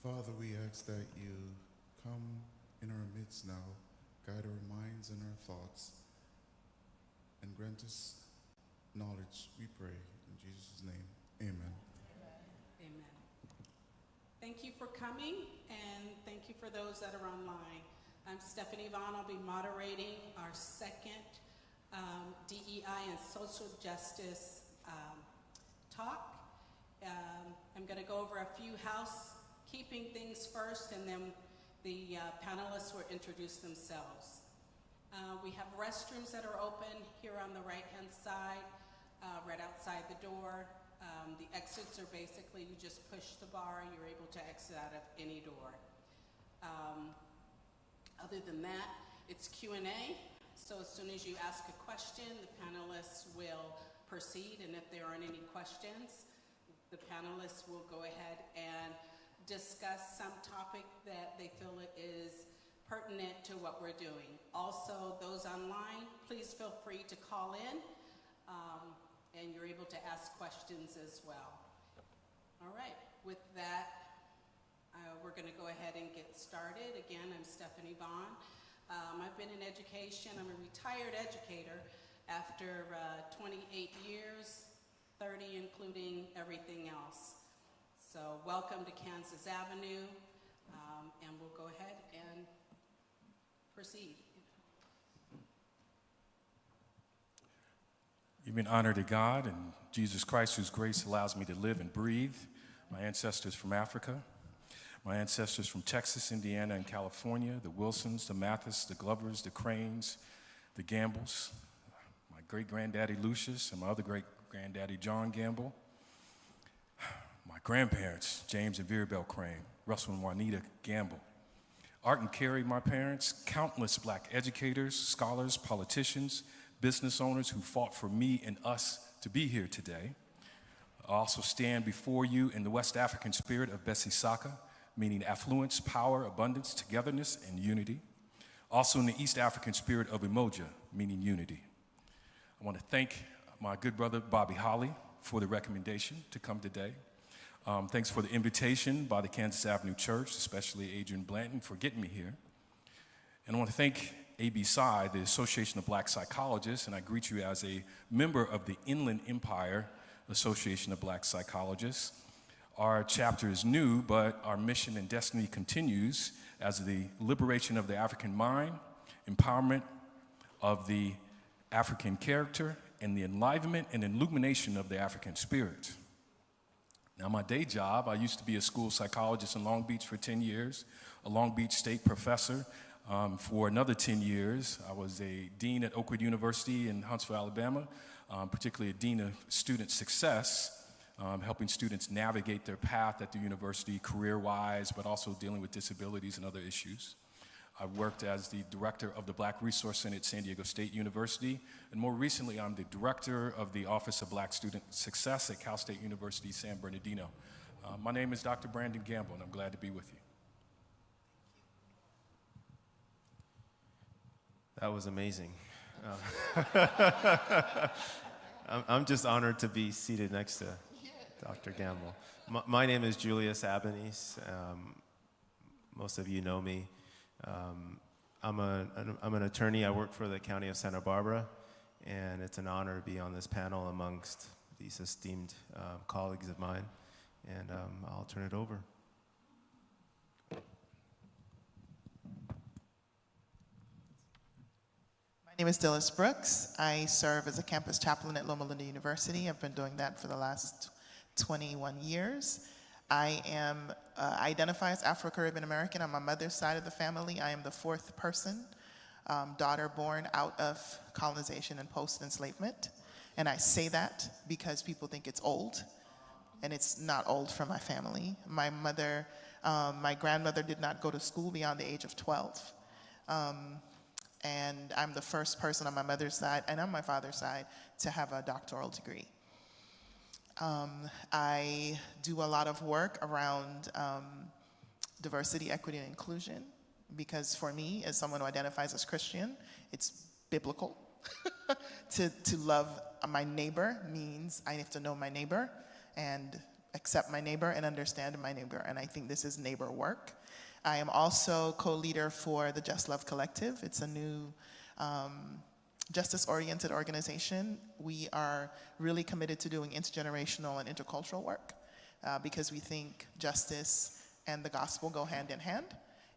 Father, we ask that you come in our midst now, guide our minds and our thoughts, and grant us knowledge, we pray. In Jesus' name, amen. Amen. Thank you for coming, and thank you for those that are online. I'm Stephanie Vaughn. I'll be moderating our second DEI and social justice talk. I'm going to go over a few housekeeping things first, and then the panelists will introduce themselves. We have restrooms that are open here on the right-hand side, right outside the door. The exits are basically, you just push the bar, you're able to exit out of any door. Other than that, it's Q&A. So as soon as you ask a question, the panelists will proceed, and if there aren't any questions, the panelists will go ahead and discuss some topic that they feel is pertinent to what we're doing. Also, those online, please feel free to call in, and you're able to ask questions as well. All right, with that, we're going to go ahead and get started. Again, I'm Stephanie Vaughn. I've been in education. I'm a retired educator after 28 years, 30 including everything else. So welcome to Kansas Avenue, and we'll go ahead and proceed. You've been honored to God and Jesus Christ, whose grace allows me to live and breathe. My ancestors from Africa, my ancestors from Texas, Indiana, and California, the Wilsons, the Mathis, the Glovers, the Cranes, the Gambles, my great-granddaddy Lucius, and my other great-granddaddy John Gamble, my grandparents, James and Verabelle Crane, Russell and Juanita Gamble, Art and Carrie, my parents, countless black educators, scholars, politicians, business owners who fought for me and us to be here today. I also stand before you in the West African spirit of Bessie Saka, meaning affluence, power, abundance, togetherness, and unity. Also in the East African spirit of Umoja, meaning unity. I want to thank my good brother Bobby Holly for the recommendation to come today. Thanks for the invitation by the Kansas Avenue Church, especially Adrian Blanton, for getting me here. And I want to thank ABSI, the Association of Black Psychologists, and I greet you as a member of the Inland Empire Association of Black Psychologists. Our chapter is new, but our mission and destiny continues as the liberation of the African mind, empowerment of the African character, and the enlivenment and illumination of the African spirit. Now, my day job, I used to be a school psychologist in Long Beach for 10 years, a Long Beach State professor for another 10 years. I was a dean at Oakwood University in Huntsville, Alabama, particularly a dean of student success, helping students navigate their path at the university career-wise, but also dealing with disabilities and other issues. I worked as the director of the Black Resource Center at San Diego State University, and more recently, I'm the director of the Office of Black Student Success at Cal State University, San Bernardino. My name is Dr. Brandon Gamble, and I'm glad to be with you. That was amazing. I'm just honored to be seated next to Dr. Gamble. My name is Julius Abanise. Most of you know me. I'm an attorney. I work for the County of Santa Barbara, and it's an honor to be on this panel amongst these esteemed colleagues of mine, and I'll turn it over. My name is Dilys Brooks. I serve as a campus chaplain at Loma Linda University. I've been doing that for the last 21 years. I identify as Afro-Caribbean American. On my mother's side of the family, I am the fourth person, daughter born out of colonization and post-enslavement. And I say that because people think it's old, and it's not old for my family. My grandmother did not go to school beyond the age of 12. And I'm the first person on my mother's side and on my father's side to have a doctoral degree. I do a lot of work around diversity, equity, and inclusion, because for me, as someone who identifies as Christian, it's biblical. To love my neighbor means I have to know my neighbor, and accept my neighbor and understand my neighbor, and I think this is neighbor work. I am also co-leader for the Just Love Collective. It's a new justice-oriented organization. We are really committed to doing intergenerational and intercultural work because we think justice and the gospel go hand in hand.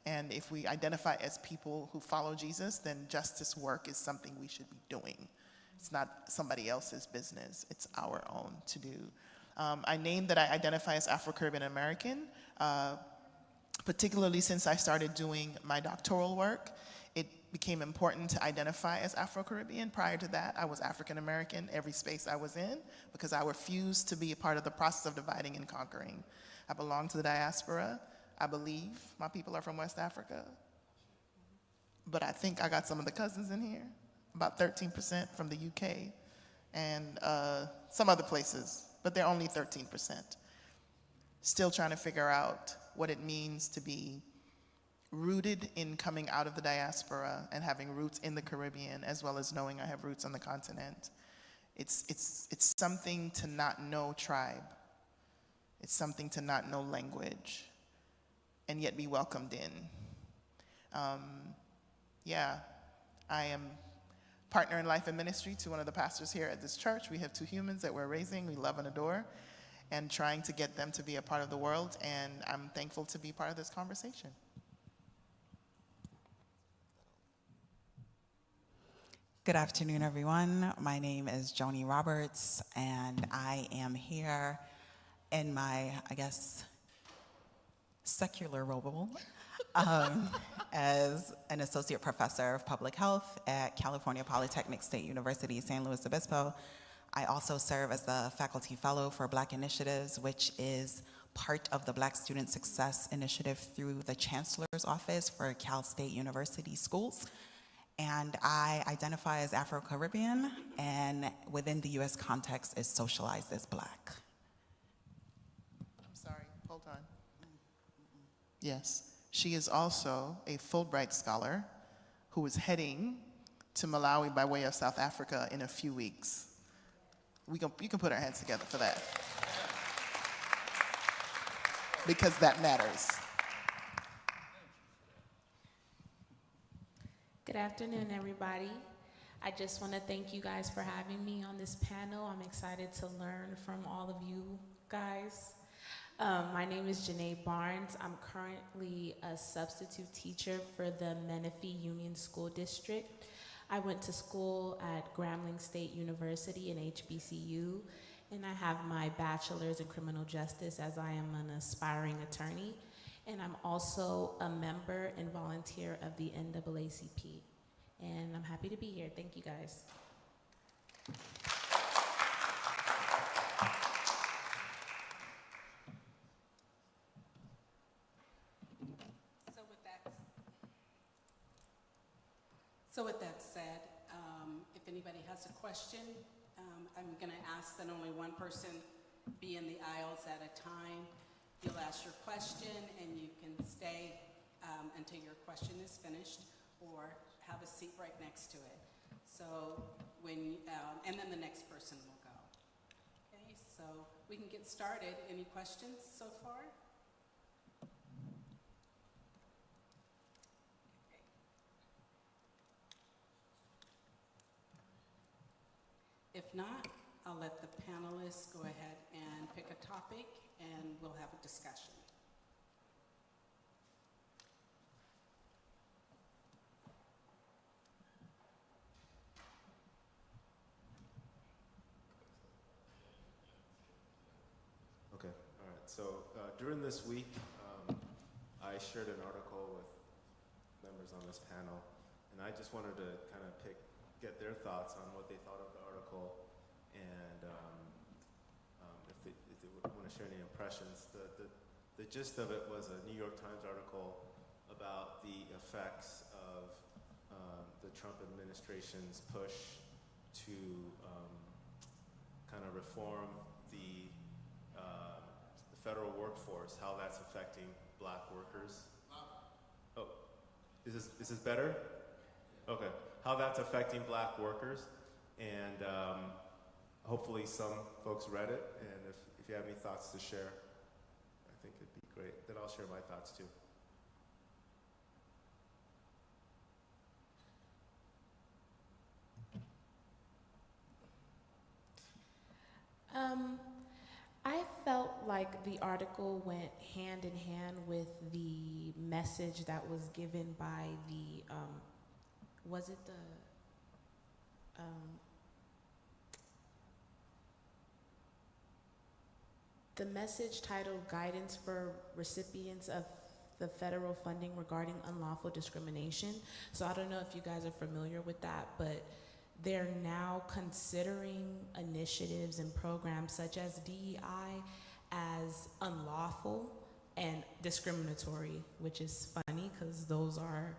And if we identify as people who follow Jesus, then justice work is something we should be doing. It's not somebody else's business. It's our own to do. I named that I identify as Afro-Caribbean American, particularly since I started doing my doctoral work. It became important to identify as Afro-Caribbean. Prior to that, I was African American every space I was in because I refused to be a part of the process of dividing and conquering. I belong to the diaspora. I believe my people are from West Africa. But I think I got some of the cousins in here, about 13% from the UK and some other places, but they're only 13%. Still trying to figure out what it means to be rooted in coming out of the diaspora and having roots in the Caribbean, as well as knowing I have roots on the continent. It's something to not know tribe. It's something to not know language, and yet be welcomed in. I am partner in life and ministry to one of the pastors here at this church. We have two humans that we're raising, we love and adore, and trying to get them to be a part of the world, and I'm thankful to be part of this conversation. Good afternoon, everyone. My name is Jenee Roberts, and I am here in my, secular role as an associate professor of public health at California Polytechnic State University, San Luis Obispo. I also serve as the faculty fellow for Black Initiatives, which is part of the Black Student Success Initiative through the Chancellor's Office for Cal State University Schools. And I identify as Afro-Caribbean, and within the US context is socialized as Black. I'm sorry, hold on. Yes, she is also a Fulbright scholar who is heading to Malawi by way of South Africa in a few weeks. You can put our hands together for that. Because that matters. Good afternoon, everybody. I just want to thank you guys for having me on this panel. I'm excited to learn from all of you guys. My name is Jenee Barnes. I'm currently a substitute teacher for the Menifee Union School District. I went to school at Grambling State University in HBCU, and I have my bachelor's in criminal justice as I am an aspiring attorney. And I'm also a member and volunteer of the NAACP. And I'm happy to be here. Thank you, guys. So with that said, if anybody has a question, I'm going to ask that only one person be in the aisles at a time. You'll ask your question, and you can stay until your question is finished, or have a seat right next to it. So and then the next person will go. Okay, so we can get started. Any questions so far? If not, I'll let the panelists go ahead and pick a topic, and we'll have a discussion. Okay, all right. So during this week, I shared an article with members on this panel, and I just wanted to kind of get their thoughts on what they thought of the article, and if they would want to share any impressions. The gist of it was a New York Times article about the effects of the Trump administration's push to kind of reform the federal workforce, how that's affecting Black workers. Oh, is this better? Okay. How that's affecting Black workers, and hopefully some folks read it, and if you have any thoughts to share, I think it'd be great. Then I'll share my thoughts too. I felt like the article went hand in hand with the message that was given by the, was it the message titled Guidance for Recipients of the Federal Funding Regarding Unlawful Discrimination. So I don't know if you guys are familiar with that, but they're now considering initiatives and programs such as DEI as unlawful and discriminatory, which is funny because those are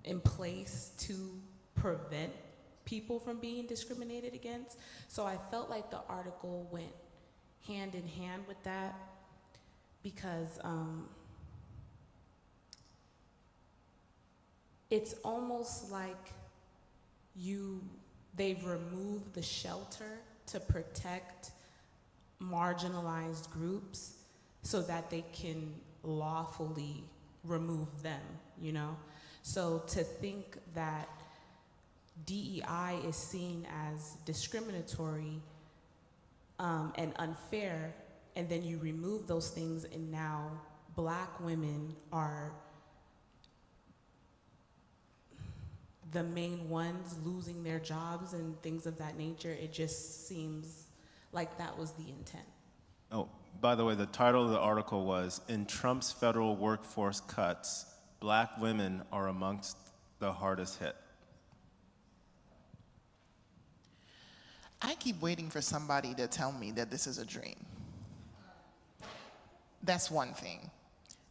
in place to prevent people from being discriminated against. So I felt like the article went hand in hand with that because it's almost like they've removed the shelter to protect marginalized groups so that they can lawfully remove them, you know? So to think that DEI is seen as discriminatory and unfair, and then you remove those things and now Black women are the main ones losing their jobs and things of that nature, it just seems like that was the intent. Oh, by the way, the title of the article was, "In Trump's Federal Workforce Cuts, Black Women Are Amongst the Hardest Hit." I keep waiting for somebody to tell me that this is a dream. That's one thing.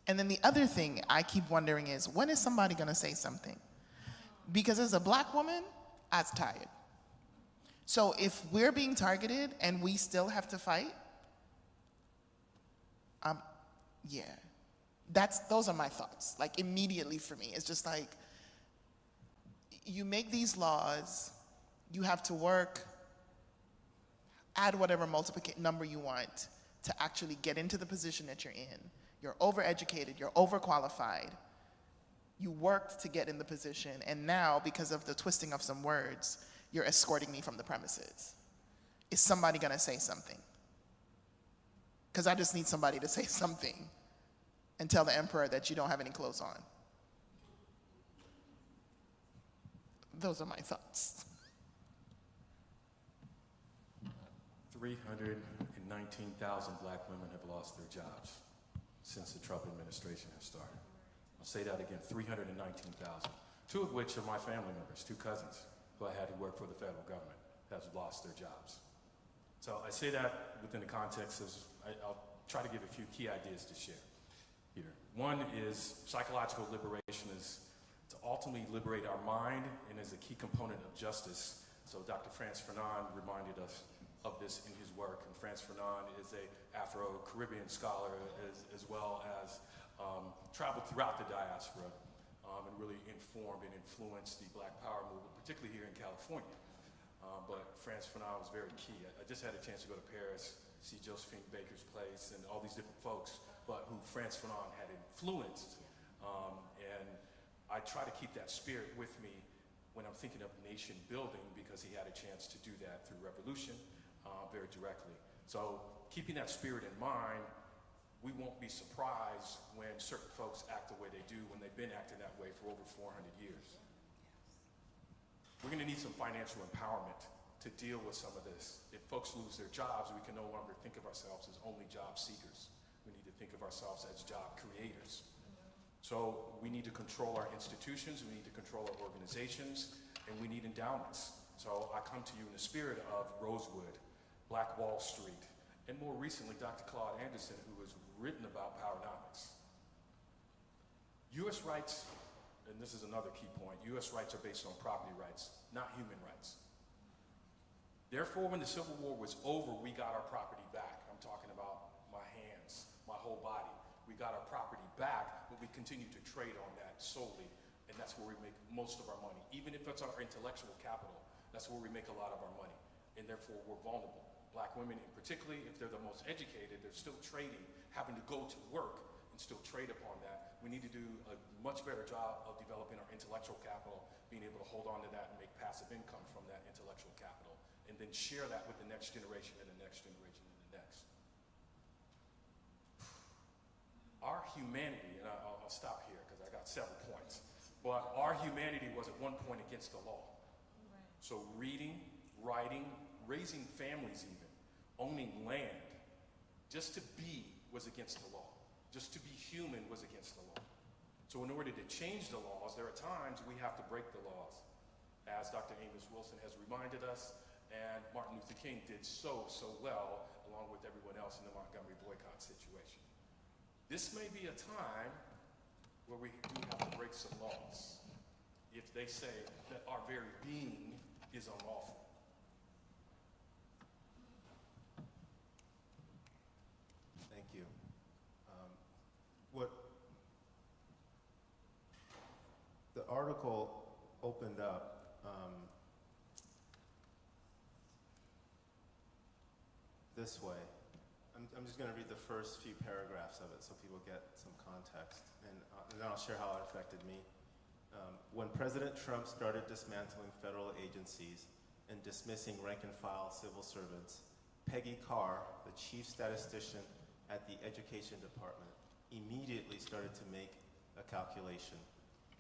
And then the other thing I keep wondering is, when is somebody gonna say something? Because as a Black woman, I was tired. So if we're being targeted and we still have to fight, yeah. Those are my thoughts, like immediately for me. It's just like, you make these laws, you have to work, add whatever multiplication number you want to actually get into the position that you're in. You're overeducated, you're overqualified. You worked to get in the position, and now, because of the twisting of some words, you're escorting me from the premises. Is somebody gonna say something? Because I just need somebody to say something and tell the emperor that you don't have any clothes on. Those are my thoughts. 319,000 Black women have lost their jobs since the Trump administration has started. I'll say that again, 319,000. Two of which are my family members, two cousins who I had who work for the federal government have lost their jobs. So I say that within the context of, I'll try to give a few key ideas to share here. One is psychological liberation is to ultimately liberate our mind and is a key component of justice. So Dr. Frantz Fanon reminded us of this in his work, and Frantz Fanon is a Afro-Caribbean scholar as well as traveled throughout the diaspora and really informed and influenced the Black Power movement, particularly here in California. But Frantz Fanon was very key. I just had a chance to go to Paris, see Josephine Baker's place and all these different folks, but who Frantz Fanon had influenced. And I try to keep that spirit with me when I'm thinking of nation building, because he had a chance to do that through revolution very directly. So keeping that spirit in mind, we won't be surprised when certain folks act the way they do when they've been acting that way for over 400 years. We're gonna need some financial empowerment to deal with some of this. If folks lose their jobs, we can no longer think of ourselves as only job seekers. We need to think of ourselves as job creators. So we need to control our institutions, we need to control our organizations, and we need endowments. So I come to you in the spirit of Rosewood, Black Wall Street, and more recently, Dr. Claude Anderson, who has written about powernomics. U.S. rights, and this is another key point, U.S. rights are based on property rights, not human rights. Therefore, when the Civil War was over, we got our property back. I'm talking about my hands, my whole body. We got our property back, but we continue to trade on that solely, and that's where we make most of our money. Even if it's our intellectual capital, that's where we make a lot of our money, and therefore we're vulnerable. Black women, and particularly if they're the most educated, they're still trading, having to go to work and still trade upon that. We need to do a much better job of developing our intellectual capital, being able to hold on to that and make passive income from that intellectual capital, and then share that with the next generation and the next generation and the next. Our humanity, and I'll stop here because I got several points, but our humanity was at one point against the law. Right. So reading, writing, raising families even, owning land, just to be was against the law. Just to be human was against the law. So in order to change the laws, there are times we have to break the laws, as Dr. Amos Wilson has reminded us, and Martin Luther King did so well, along with everyone else in the Montgomery boycott situation. This may be a time where we do have to break some laws if they say that our very being is unlawful. Thank you. What the article opened up, this way. I'm just going to read the first few paragraphs of it so people get some context, and then I'll share how it affected me. When President Trump started dismantling federal agencies and dismissing rank-and-file civil servants, Peggy Carr, the chief statistician at the Education Department, immediately started to make a calculation.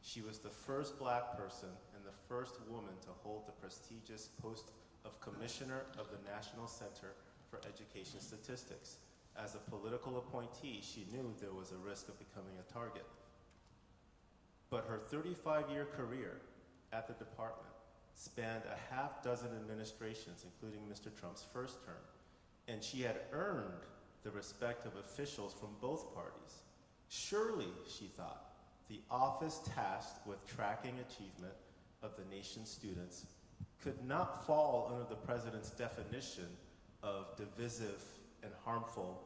She was the first Black person and the first woman to hold the prestigious post of Commissioner of the National Center for Education Statistics. As a political appointee, she knew there was a risk of becoming a target. But her 35-year career at the department spanned a half dozen administrations, including Mr. Trump's first term, and she had earned the respect of officials from both parties. Surely, she thought, the office tasked with tracking achievement of the nation's students could not fall under the president's definition of divisive and harmful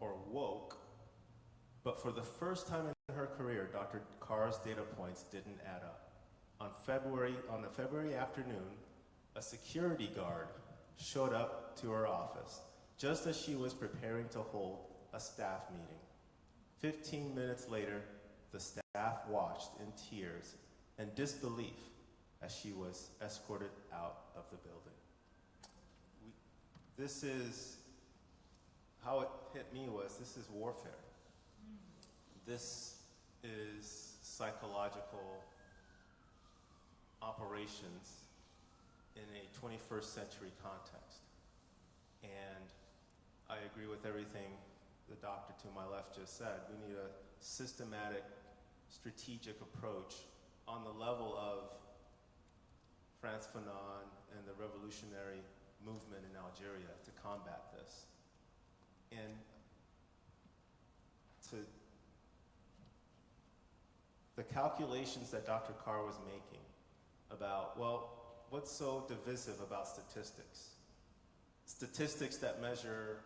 or woke, but for the first time in her career, Dr. Carr's data points didn't add up. On a February afternoon, a security guard showed up to her office just as she was preparing to hold a staff meeting. 15 minutes later, the staff watched in tears and disbelief as she was escorted out of the building. This is, how it hit me was, this is warfare. This is psychological operations in a 21st century context. And I agree with everything the doctor to my left just said. We need a systematic, strategic approach on the level of Frantz Fanon and the revolutionary movement in Algeria to combat this. And the calculations that Dr. Carr was making about, well, what's so divisive about statistics? Statistics that measure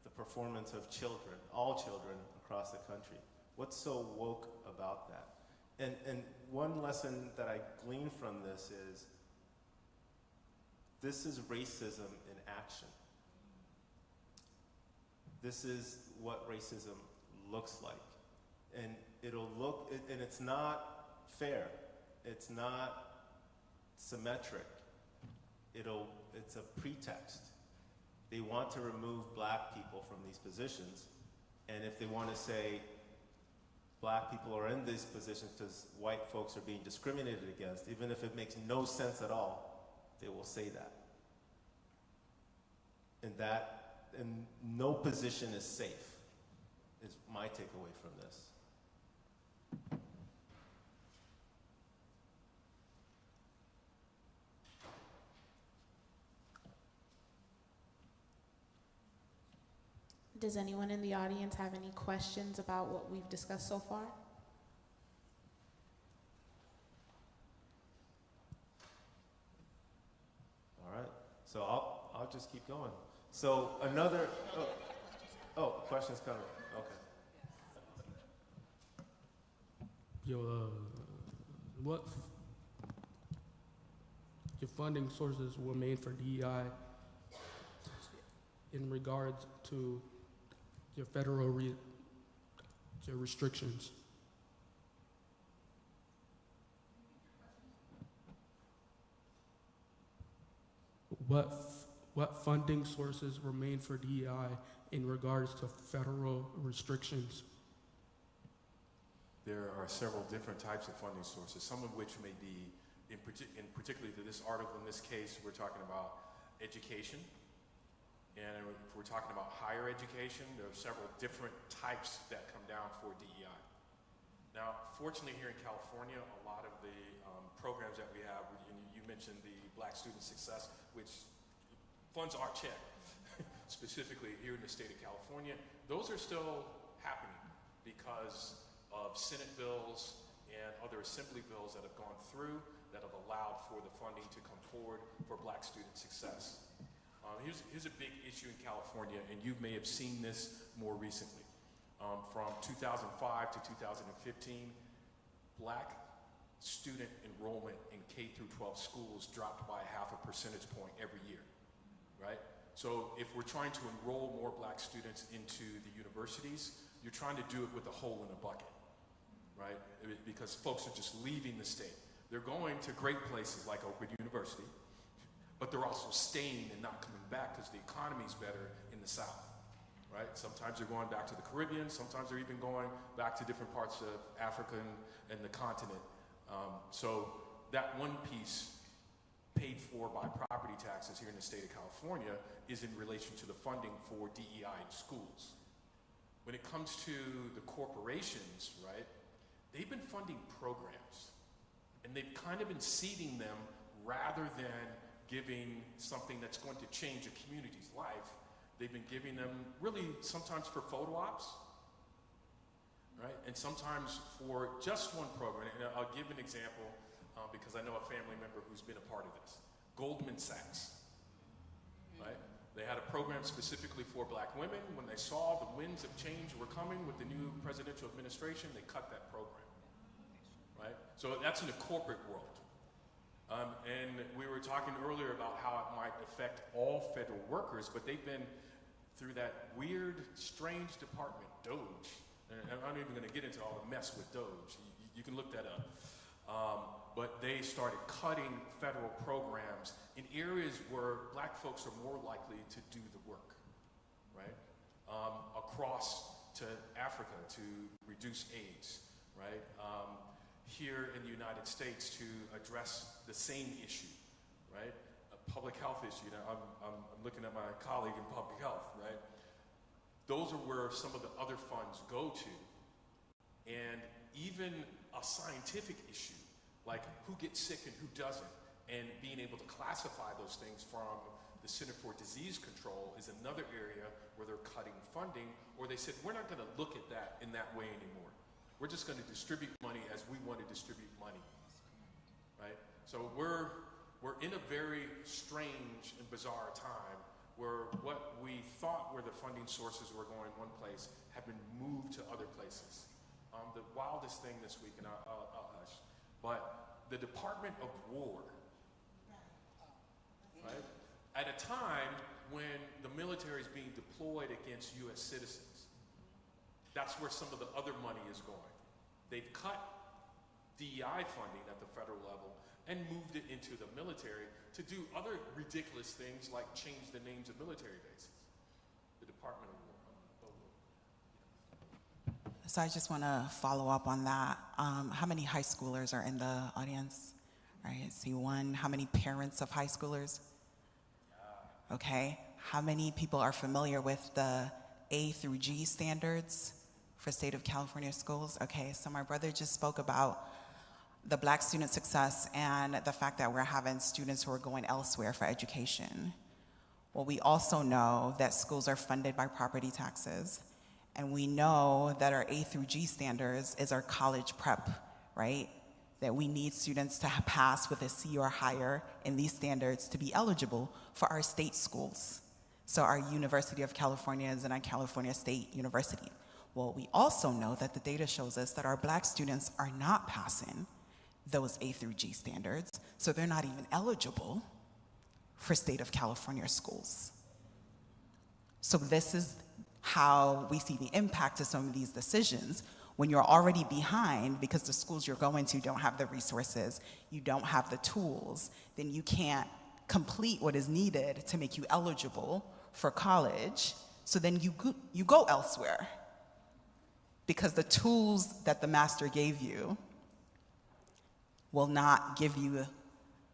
the performance of children, all children across the country. What's so woke about that? And one lesson that I gleaned from this is racism in action. This is what racism looks like. And and it's not fair. It's not symmetric. It's a pretext. They want to remove Black people from these positions, and if they want to say Black people are in these positions because white folks are being discriminated against, even if it makes no sense at all, they will say that. And no position is safe, is my takeaway from this. Does anyone in the audience have any questions about what we've discussed so far? All right, so I'll just keep going. So another, questions coming, okay. What your funding sources were made for DEI? in regards to your federal your restrictions? What funding sources remain for DEI in regards to federal restrictions? There are several different types of funding sources, some of which may be, in particularly to this article, in this case, we're talking about education. And if we're talking about higher education, there are several different types that come down for DEI. Now, fortunately here in California, a lot of the programs that we have, and you mentioned the Black Student Success, which funds our check, specifically here in the state of California, those are still happening because of Senate bills and other assembly bills that have gone through that have allowed for the funding to come forward for Black student success. Here's a big issue in California, and you may have seen this more recently. From 2005 to 2015, Black student enrollment in K through 12 schools dropped by 0.5 percentage point every year, right? So if we're trying to enroll more Black students into the universities, you're trying to do it with a hole in a bucket, right? Because folks are just leaving the state. They're going to great places like Oakwood University, but they're also staying and not coming back because the economy's better in the South, right? Sometimes they're going back to the Caribbean, sometimes they're even going back to different parts of Africa and the continent. So that one piece paid for by property taxes here in the state of California is in relation to the funding for DEI in schools. When it comes to the corporations, right, they've been funding programs, and they've kind of been seeding them rather than giving something that's going to change a community's life. They've been giving them really sometimes for photo ops, right? And sometimes for just one program. And I'll give an example because I know a family member who's been a part of this. Goldman Sachs, right? They had a program specifically for Black women. When they saw the winds of change were coming with the new presidential administration, they cut that program, right? So that's in the corporate world. And we were talking earlier about how it might affect all federal workers, but they've been through that weird, strange department, DOGE. And I'm not even going to get into all the mess with DOGE. You can look that up. But they started cutting federal programs in areas where Black folks are more likely to do the work, right? Across to Africa to reduce AIDS, right? Here in the United States to address the same issue, right? A public health issue. Now, I'm looking at my colleague in public health, right? Those are where some of the other funds go to. And even a scientific issue, like who gets sick and who doesn't, and being able to classify those things from the Center for Disease Control is another area where they're cutting funding, or they said, we're not going to look at that in that way anymore. We're just going to distribute money as we want to distribute money, right? So we're in a very strange and bizarre time where what we thought were the funding sources were going one place have been moved to other places. The wildest thing this week, and I'll hush, but the Department of War, right? At a time when the military is being deployed against U.S. citizens, that's where some of the other money is going. They've cut DEI funding at the federal level and moved it into the military to do other ridiculous things like change the names of military bases. The Department of War. So I just want to follow up on that. How many high schoolers are in the audience? All right, see one. How many parents of high schoolers? Okay. How many people are familiar with the A through G standards for state of California schools? Okay, so my brother just spoke about the Black student success and the fact that we're having students who are going elsewhere for education. Well, we also know that schools are funded by property taxes, and we know that our A through G standards is our college prep, right? That we need students to pass with a C or higher in these standards to be eligible for our state schools. So our University of California is a California State University. Well, we also know that the data shows us that our Black students are not passing those A through G standards, so they're not even eligible for state of California schools. So this is how we see the impact of some of these decisions. When you're already behind because the schools you're going to don't have the resources, you don't have the tools, then you can't complete what is needed to make you eligible for college. So then you go elsewhere because the tools that the master gave you will not give you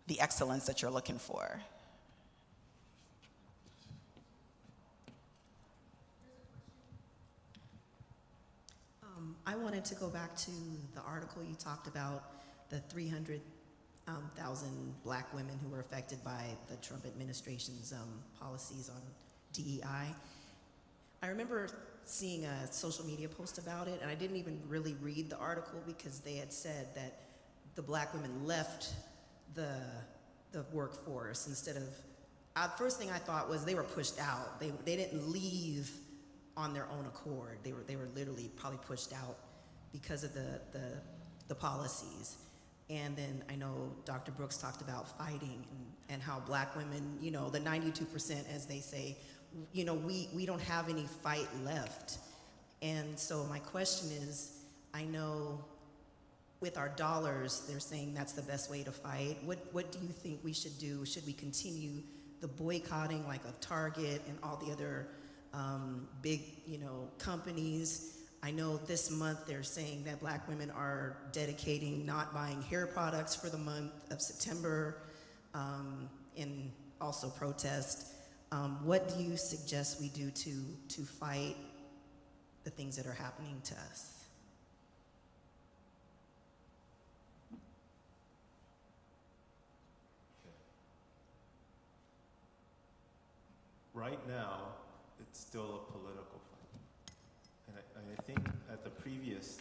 the excellence that you're looking for. I wanted to go back to the article you talked about, the 300,000 black women who were affected by the Trump administration's policies on DEI. I remember seeing a social media post about it, and I didn't even really read the article because they had said that the black women left the workforce instead of, first thing I thought was they were pushed out. They didn't leave on their own accord. They were literally probably pushed out because of the policies. And then I know Dr. Brooks talked about fighting and how black women, you know, the 92%, as they say, you know, we don't have any fight left. And so my question is, I know with our dollars, they're saying that's the best way to fight. What do you think we should do? Should we continue the boycotting like of Target and all the other big, you know, companies? I know this month they're saying that black women are dedicating not buying hair products for the month of September and also protest. What do you suggest we do to fight the things that are happening to us? Right now, it's still a political fight. And I think at the previous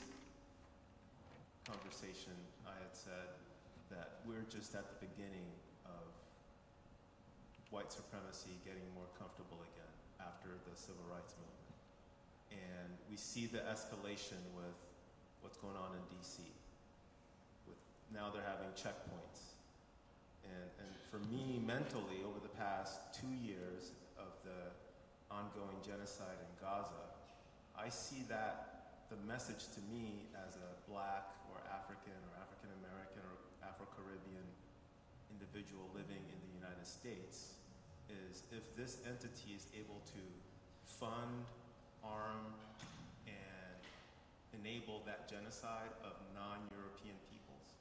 conversation, I had said that we're just at the beginning of white supremacy getting more comfortable again after the civil rights movement. And we see the escalation with what's going on in DC. Now they're having checkpoints. And for me, mentally, over the past 2 years of the ongoing genocide in Gaza, I see that the message to me as a black or African American or Afro-Caribbean individual living in the United States is if this entity is able to fund, arm, and enable that genocide of non-European peoples,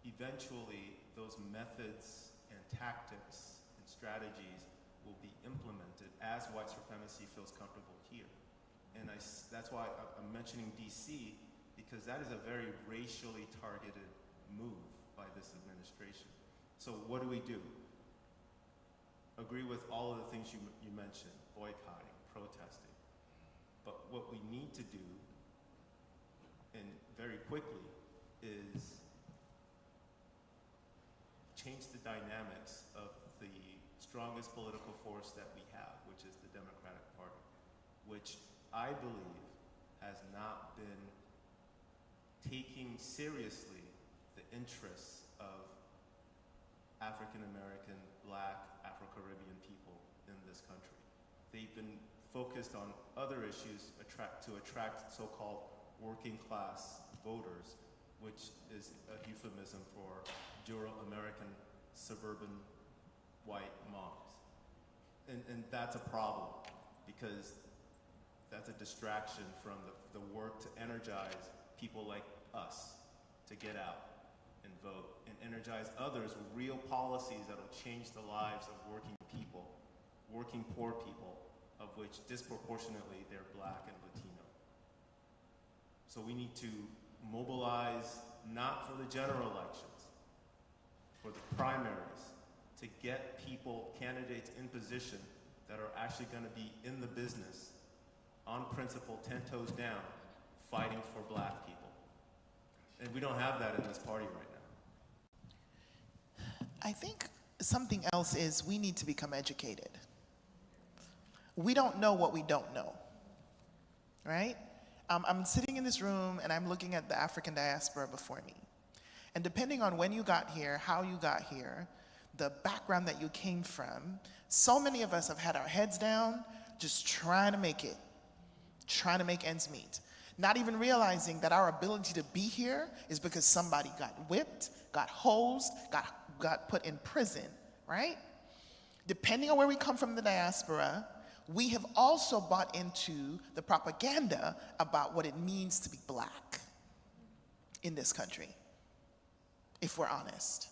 eventually those methods and tactics and strategies will be implemented as white supremacy feels comfortable here. And that's why I'm mentioning DC, because that is a very racially targeted move by this administration. So what do? Agree with all of the things you mentioned, boycotting, protesting. But what we need to do, and very quickly, is change the dynamics of the strongest political force that we have, which is the Democratic Party, which I believe has not been taking seriously the interests of African American, Black, Afro-Caribbean people in this country. They've been focused on other issues to attract so-called working class voters, which is a euphemism for Euro-American suburban white moms. And that's a problem because that's a distraction from the work to energize people like us to get out and vote and energize others with real policies that will change the lives of working people, working poor people, of which disproportionately they're Black and Latino. So we need to mobilize not for the general elections, for the primaries, to get people, candidates in position that are actually going to be in the business, on principle, 10 toes down, fighting for Black people. And we don't have that in this party right now. I think something else is we need to become educated. We don't know what we don't know, right? I'm sitting in this room and I'm looking at the African diaspora before me. And depending on when you got here, how you got here, the background that you came from, so many of us have had our heads down, just trying to make it, trying to make ends meet. Not even realizing that our ability to be here is because somebody got whipped, got hosed, got put in prison, right? Depending on where we come from in the diaspora, we have also bought into the propaganda about what it means to be black in this country, if we're honest.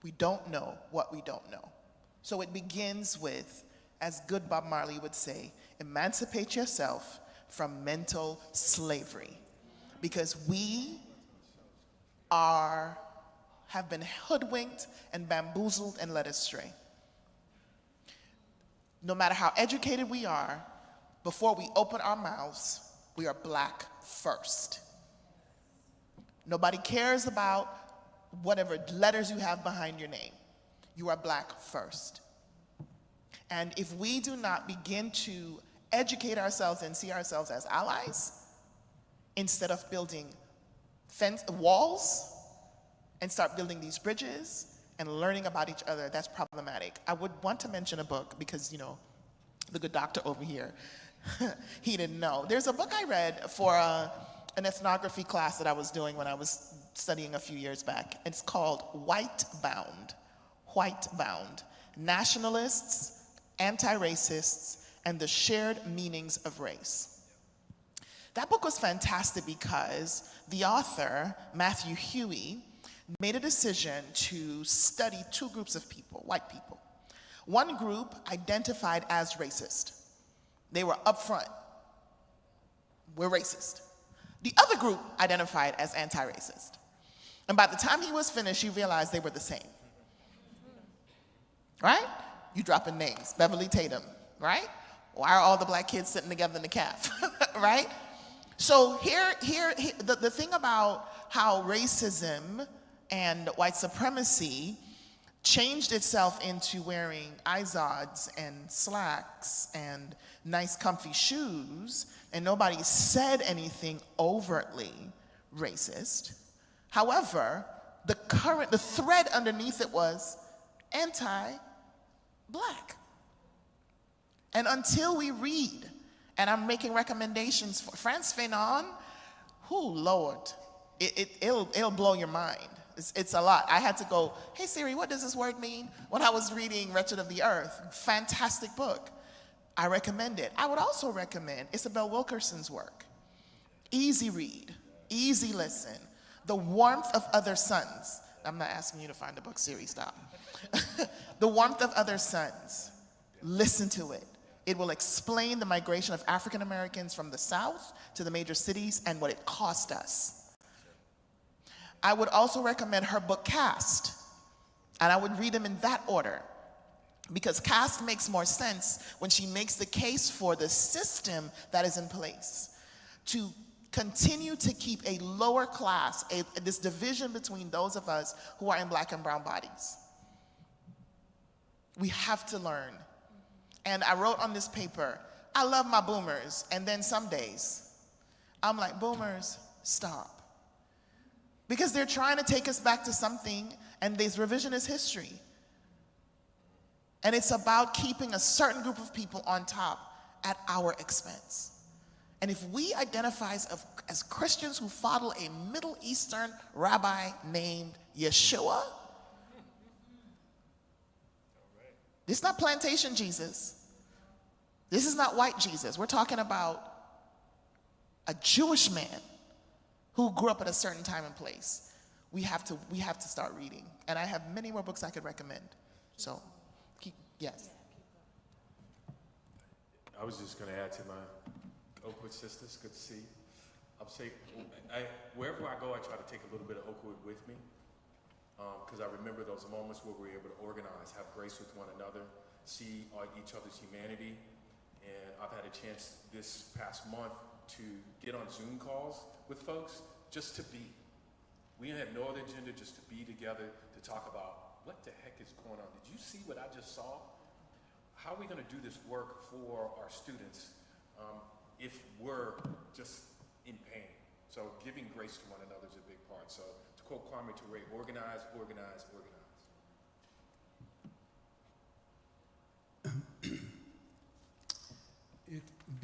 We don't know what we don't know. So it begins with, as good Bob Marley would say, emancipate yourself from mental slavery. Because we have been hoodwinked and bamboozled and led astray. No matter how educated we are, before we open our mouths, we are black first. Nobody cares about whatever letters you have behind your name. You are black first. And if we do not begin to educate ourselves and see ourselves as allies, instead of building walls and start building these bridges and learning about each other, that's problematic. I would want to mention a book because, you know, the good doctor over here, he didn't know. There's a book I read for an ethnography class that I was doing when I was studying a few years back. It's called White Bound, Nationalists, Anti-Racists, and the Shared Meanings of Race. That book was fantastic because the author, Matthew Huey, made a decision to study two groups of people, white people. One group identified as racist. They were upfront. We're racist. The other group identified as anti-racist. And by the time he was finished, he realized they were the same. Right? You dropping names. Beverly Tatum, right? Why are all the black kids sitting together in the calf, right? So the thing about how racism and white supremacy changed itself into wearing izods and slacks and nice comfy shoes, and nobody said anything overtly racist. However, the thread underneath it was anti-black. And until we read, and I'm making recommendations for Frantz Fanon, Lord, it'll blow your mind. It's a lot. I had to go, hey Siri, what does this word mean? When I was reading Wretched of the Earth, fantastic book. I recommend it. I would also recommend Isabel Wilkerson's work. Easy read, easy listen. The Warmth of Other Suns. I'm not asking you to find the book, Siri, stop. The Warmth of Other Suns. Listen to it. It will explain the migration of African Americans from the South to the major cities and what it cost us. I would also recommend her book, Caste, and I would read them in that order, because Caste makes more sense when she makes the case for the system that is in place to continue to keep a lower class, this division between those of us who are in black and brown bodies. We have to learn. And I wrote on this paper, I love my boomers, and then some days, I'm like, boomers, stop. Because they're trying to take us back to something, and this revisionist history. And it's about keeping a certain group of people on top at our expense. And if we identify as Christians who follow a Middle Eastern rabbi named Yeshua, this is not plantation Jesus. This is not white Jesus. We're talking about a Jewish man who grew up at a certain time and place. We have to start reading. And I have many more books I could recommend. So, yes. I was just going to add to my Oakwood sisters. Good to see you. I'll say, wherever I go, I try to take a little bit of Oakwood with me, because I remember those moments where we were able to organize, have grace with one another, see each other's humanity. And I've had a chance this past month to get on Zoom calls with folks just to be. We had no other agenda, just to be together, to talk about what the heck is going on. Did you see what I just saw? How are we going to do this work for our students if we're just in pain? So giving grace to one another is a big part. So to quote Kwame Ture, organize, organize, organize.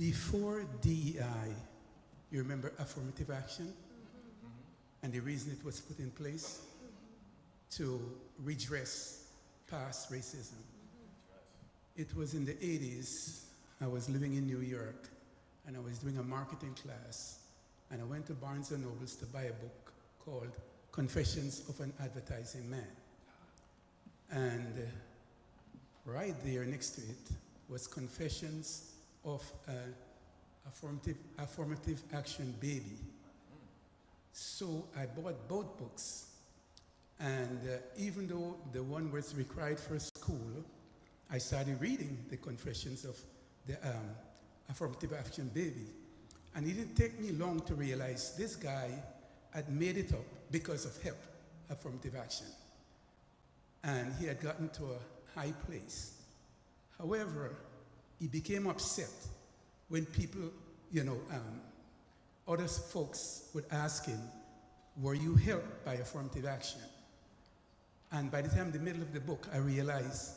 Before DEI, you remember affirmative action? And the reason it was put in place? To redress past racism. It was in the 80s, I was living in New York, and I was doing a marketing class, and I went to Barnes & Nobles to buy a book called Confessions of an Advertising Man. And right there next to it was Confessions of an affirmative action baby. So I bought both books, and even though the one was required for school, I started reading the Confessions of the affirmative action baby. And it didn't take me long to realize this guy had made it up because of HELP, affirmative action. And he had gotten to a high place. However, he became upset when people, other folks would ask him, were you helped by affirmative action? And by the time in the middle of the book, I realized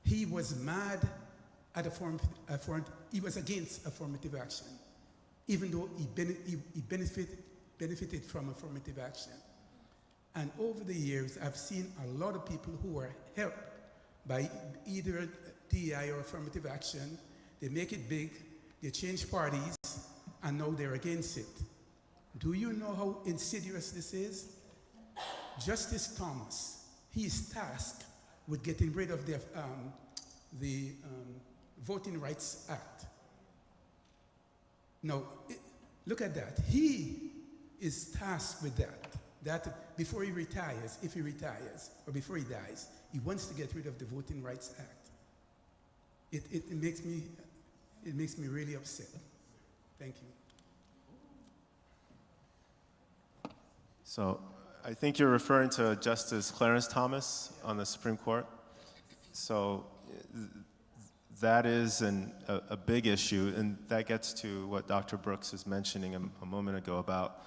he was mad at he was against affirmative action, even though he benefited from affirmative action. And over the years, I've seen a lot of people who were helped by either DEI or affirmative action. They make it big, they change parties, and now they're against it. Do you know how insidious this is? Justice Thomas, he is tasked with getting rid of the Voting Rights Act. Now, look at that. He is tasked with that before he retires, if he retires, or before he dies, he wants to get rid of the Voting Rights Act. It makes me really upset. Thank you. So I think you're referring to Justice Clarence Thomas on the Supreme Court. So that is a big issue, and that gets to what Dr. Brooks was mentioning a moment ago about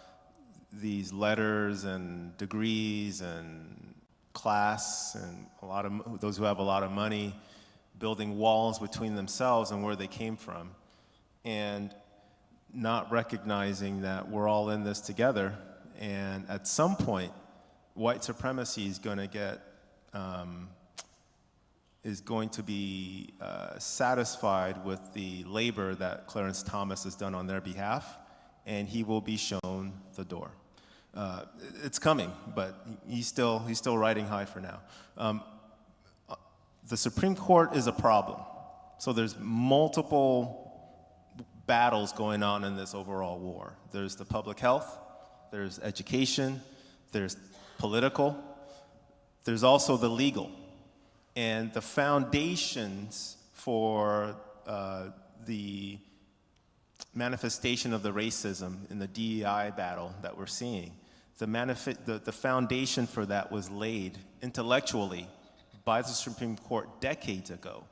these letters and degrees and class and those who have a lot of money building walls between themselves and where they came from, and not recognizing that we're all in this together. And at some point, white supremacy is going to be satisfied with the labor that Clarence Thomas has done on their behalf, and he will be shown the door. It's coming, but he's still riding high for now. The Supreme Court is a problem. So there's multiple battles going on in this overall war. There's the public health, there's education, there's political, there's also the legal. And the foundations for the manifestation of the racism in the DEI battle that we're seeing, the foundation for that was laid intellectually by the Supreme Court decades ago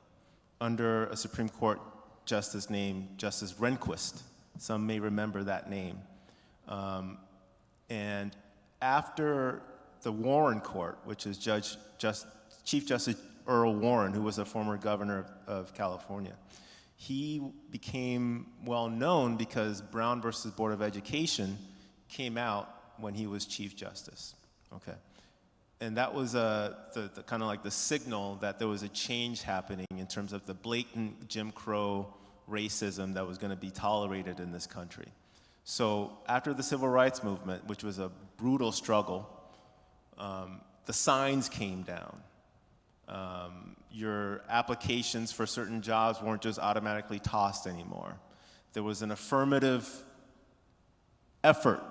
under a Supreme Court justice named Justice Rehnquist. Some may remember that name. And after the Warren Court, which is Chief Justice Earl Warren, who was a former governor of California, he became well known because Brown versus Board of Education came out when he was Chief Justice. Okay. And that was the kind of like the signal that there was a change happening in terms of the blatant Jim Crow racism that was going to be tolerated in this country. So after the Civil Rights Movement, which was a brutal struggle, the signs came down. Your applications for certain jobs weren't just automatically tossed anymore. There was an affirmative effort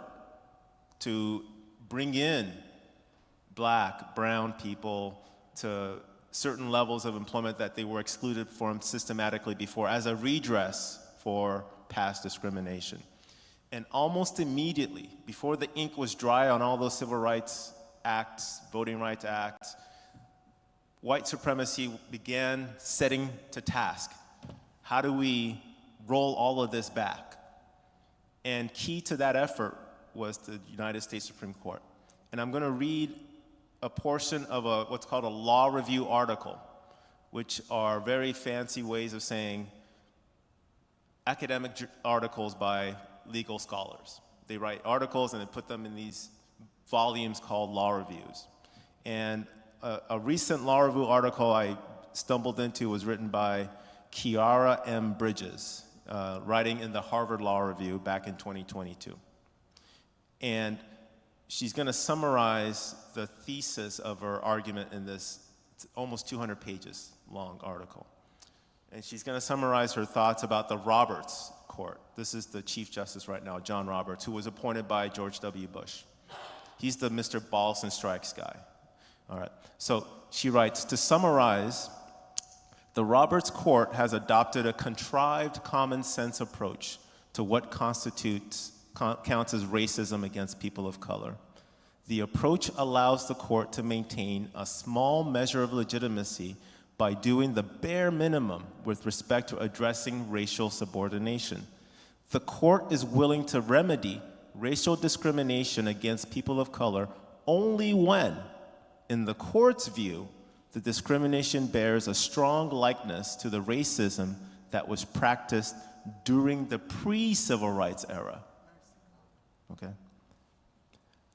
to bring in Black, brown people to certain levels of employment that they were excluded from systematically before as a redress for past discrimination. And almost immediately, before the ink was dry on all those civil rights acts, voting rights acts, white supremacy began setting to task. How do we roll all of this back? And key to that effort was the United States Supreme Court. And I'm going to read a portion of what's called a law review article, which are very fancy ways of saying, academic articles by legal scholars. They write articles and they put them in these volumes called law reviews. And a recent law review article I stumbled into was written by Kiara M. Bridges, writing in the Harvard Law Review back in 2022. And she's going to summarize the thesis of her argument in this almost 200 pages long article. And she's going to summarize her thoughts about the Roberts Court. This is the Chief Justice right now, John Roberts, who was appointed by George W. Bush. He's the Mr. Balls and Strikes guy. All right. So she writes, to summarize, the Roberts Court has adopted a contrived common sense approach to what counts as racism against people of color. The approach allows the court to maintain a small measure of legitimacy by doing the bare minimum with respect to addressing racial subordination. The court is willing to remedy racial discrimination against people of color only when, in the court's view, the discrimination bears a strong likeness to the racism that was practiced during the pre-civil rights era. Okay?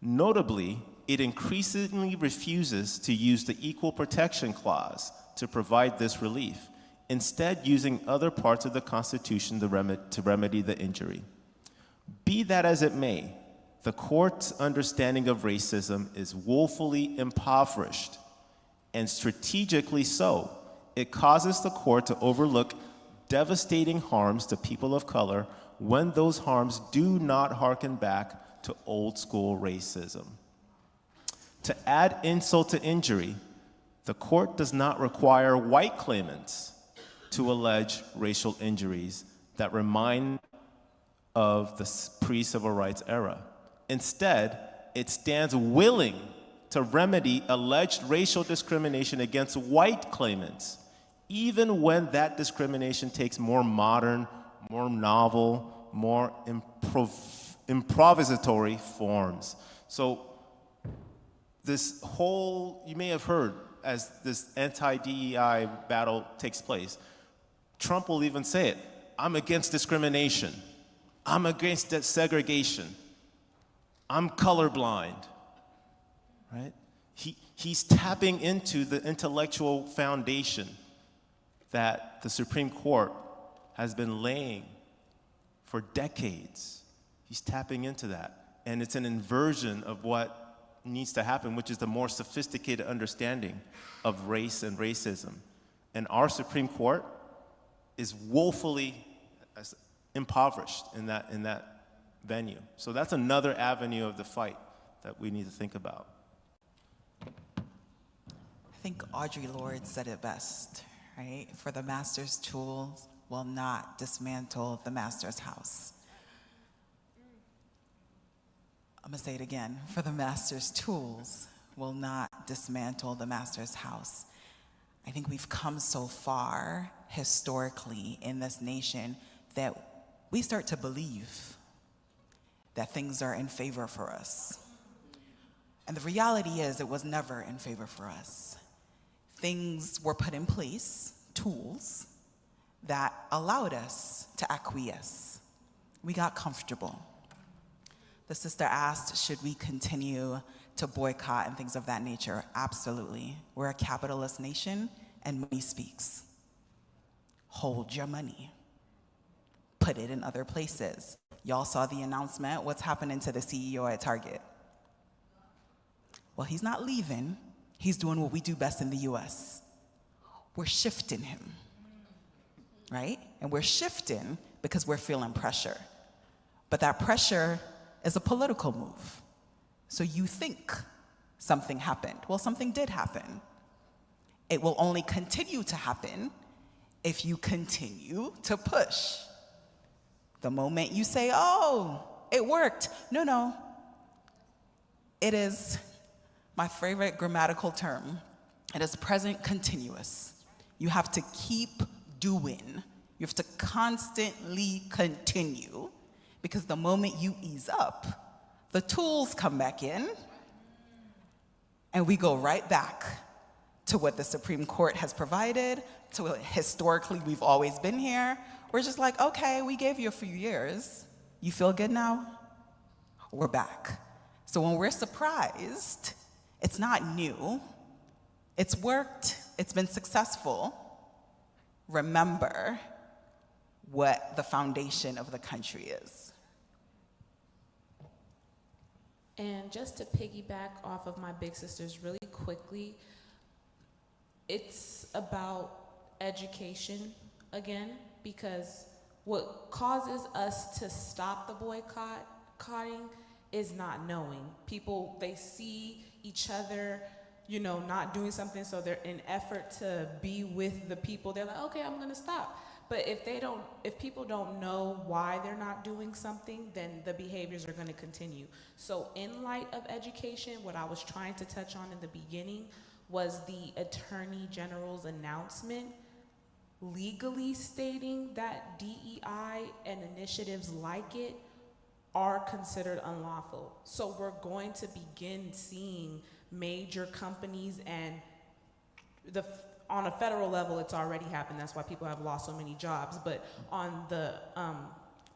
Notably, it increasingly refuses to use the Equal Protection Clause to provide this relief, instead using other parts of the Constitution to remedy the injury. Be that as it may, the court's understanding of racism is woefully impoverished, and strategically so. It causes the court to overlook devastating harms to people of color when those harms do not harken back to old school racism. To add insult to injury, the court does not require white claimants to allege racial injuries that remind of the pre-civil rights era. Instead, it stands willing to remedy alleged racial discrimination against white claimants, even when that discrimination takes more modern, more novel, more improvisatory forms. So this whole, you may have heard, as this anti-DEI battle takes place, Trump will even say it, I'm against discrimination. I'm against segregation. I'm colorblind, right? He's tapping into the intellectual foundation that the Supreme Court has been laying for decades. He's tapping into that. And it's an inversion of what needs to happen, which is the more sophisticated understanding of race and racism. And our Supreme Court is woefully impoverished in that venue. So that's another avenue of the fight that we need to think about. I think Audre Lorde said it best, right? For the master's tools will not dismantle the master's house. I'm gonna say it again. For the master's tools will not dismantle the master's house. I think we've come so far historically in this nation that we start to believe that things are in favor for us. And the reality is it was never in favor for us. Things were put in place, tools, that allowed us to acquiesce. We got comfortable. The sister asked, should we continue to boycott and things of that nature? Absolutely. We're a capitalist nation and money speaks. Hold your money. Put it in other places. Y'all saw the announcement. What's happening to the CEO at Target? Well, he's not leaving. He's doing what we do best in the US. We're shifting him, right? And we're shifting because we're feeling pressure. But that pressure is a political move. So you think something happened. Well, something did happen. It will only continue to happen if you continue to push. The moment you say, oh, it worked. No. It is my favorite grammatical term. It is present continuous. You have to keep doing. You have to constantly continue, because the moment you ease up, the tools come back in, and we go right back to what the Supreme Court has provided, to what historically we've always been here, we're just like, okay, we gave you a few years. You feel good now? We're back. So when we're surprised, it's not new. It's worked. It's been successful. Remember what the foundation of the country is. And just to piggyback off of my big sisters really quickly, it's about education again, because what causes us to stop the boycotting is not knowing. People, they see each other, you know, not doing something, so they're in effort to be with the people. They're like, okay, I'm gonna stop. But if people don't know why they're not doing something, then the behaviors are going to continue. So in light of education, what I was trying to touch on in the beginning was the Attorney General's announcement legally stating that DEI and initiatives like it are considered unlawful. So we're going to begin seeing major companies, and on a federal level, it's already happened. That's why people have lost so many jobs. But on the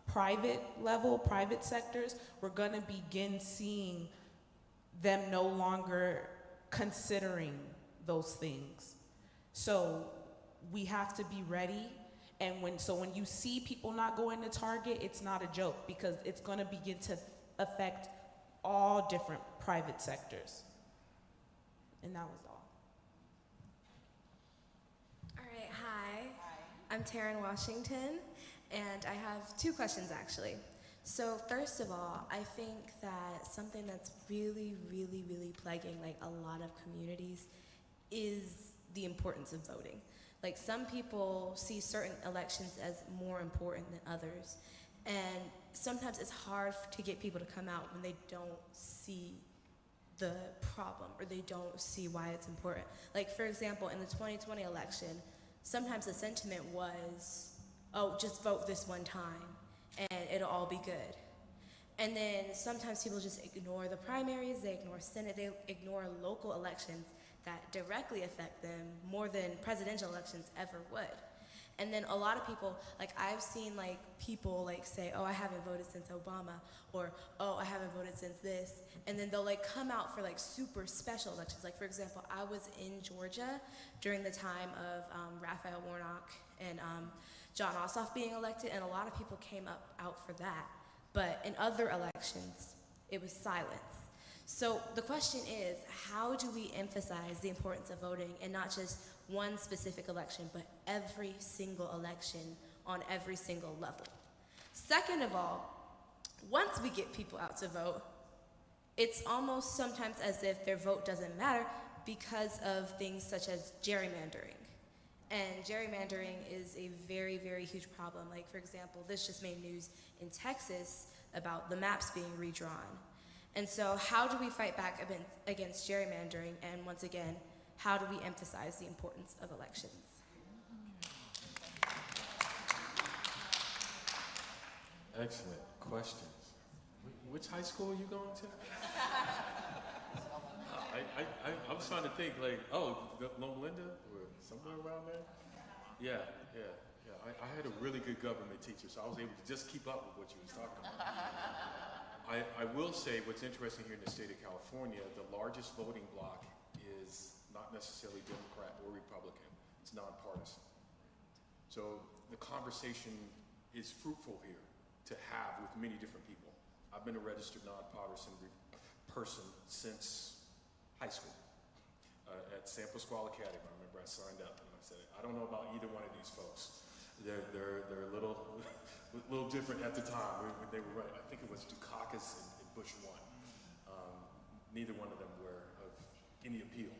private level, private sectors, we're going to begin seeing them no longer considering those things. So we have to be ready. And when you see people not going to Target, it's not a joke, because it's going to begin to affect all different private sectors. And that was all. I'm Taryn Washington, and I have two questions actually. So first of all, I think that something that's really, really, really plaguing like a lot of communities is the importance of voting. Like, some people see certain elections as more important than others, and sometimes it's hard to get people to come out when they don't see the problem or they don't see why it's important. Like, for example, in the 2020 election, sometimes the sentiment was, oh, just vote this one time and it'll all be good. And then sometimes people just ignore the primaries, they ignore Senate, they ignore local elections that directly affect them more than presidential elections ever would. And then a lot of people, like, I've seen like people like say, oh, I haven't voted since Obama, or oh, I haven't voted since this. And then they'll like come out for like super special elections. Like, for example, I was in Georgia during the time of Raphael Warnock and John Ossoff being elected, and a lot of people came out for that. But in other elections, it was silence. So the question is, how do we emphasize the importance of voting, and not just one specific election, but every single election on every single level? Second of all, once we get people out to vote, it's almost sometimes as if their vote doesn't matter because of things such as gerrymandering. And gerrymandering is a very, very huge problem. Like, for example, this just made news in Texas about the maps being redrawn. And so how do we fight back against gerrymandering? And once again, how do we emphasize the importance of elections? Excellent questions. Which high school are you going to? I was trying to think, like, Loma Linda or somewhere around there? Yeah. I had a really good government teacher, so I was able to just keep up with what you was talking about. I will say what's interesting here in the state of California, the largest voting bloc is not necessarily Democrat or Republican. It's nonpartisan. So the conversation is fruitful here to have with many different people. I've been a registered nonpartisan person since high school at San Pasquale Academy. I remember I signed up and I said, I don't know about either one of these folks. They're a little different at the time when they were running. I think it was Dukakis and Bush won. Neither one of them were of any appeal.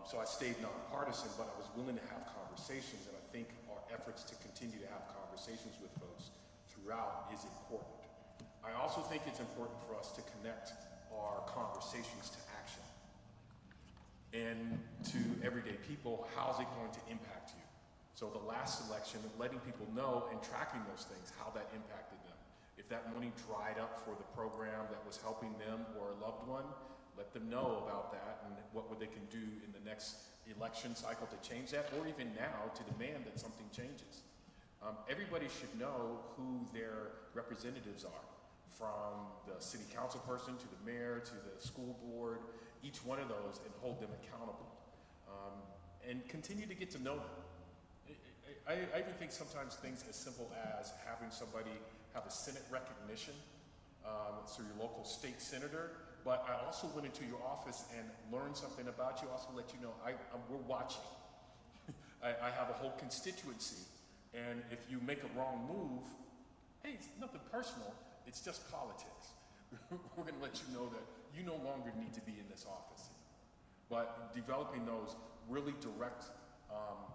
So I stayed nonpartisan, but I was willing to have conversations, and I think our efforts to continue to have conversations with folks throughout is important. I also think it's important for us to connect our conversations to action. And to everyday people, how's it going to impact you? So the last election, letting people know and tracking those things, how that impacted them. If that money dried up for the program that was helping them or a loved one, let them know about that and what they can do in the next election cycle to change that, or even now to demand that something changes. Everybody should know who their representatives are, from the city council person to the mayor to the school board, each one of those, and hold them accountable. And continue to get to know them. I even think sometimes things as simple as having somebody have a Senate recognition, so your local state senator, but I also went into your office and learned something about you, also let you know we're watching. I have a whole constituency, and if you make a wrong move, hey, it's nothing personal, it's just politics. We're gonna let you know that you no longer need to be in this office. But developing those really direct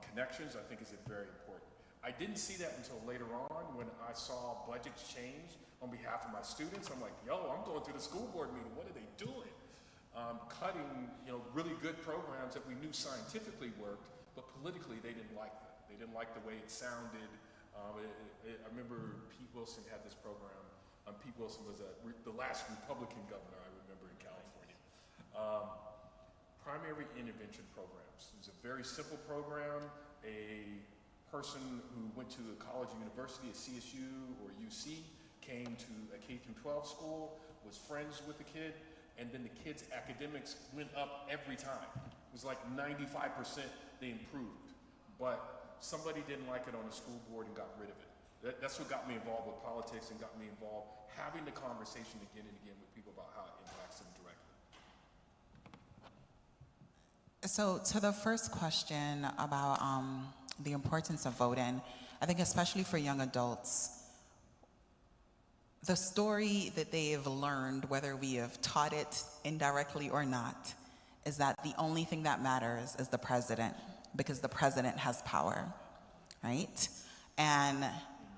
connections, I think, is very important. I didn't see that until later on when I saw budgets change on behalf of my students. I'm like, yo, I'm going to the school board meeting. What are they doing? Cutting, really good programs that we knew scientifically worked, but politically they didn't like them. They didn't like the way it sounded. I remember Pete Wilson had this program. Pete Wilson was the last Republican governor I remember in California. Primary intervention programs. It was a very simple program. A person who went to a college or university at CSU or UC came to a K-12 school, was friends with the kid, and then the kid's academics went up every time. It was like 95% they improved. But somebody didn't like it on the school board and got rid of it. That's what got me involved with politics and got me involved having the conversation again and again with people about how it impacts them directly. So to the first question about the importance of voting, I think especially for young adults, the story that they've learned, whether we have taught it indirectly or not, is that the only thing that matters is the president, because the president has power, right? And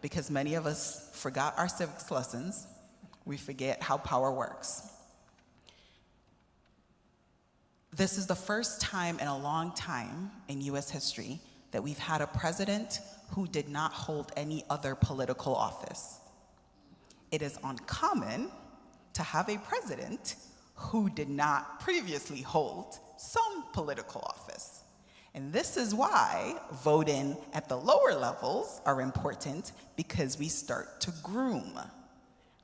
because many of us forgot our civics lessons, we forget how power works. This is the first time in a long time in US history that we've had a president who did not hold any other political office. It is uncommon to have a president who did not previously hold some political office. And this is why voting at the lower levels are important, because we start to groom,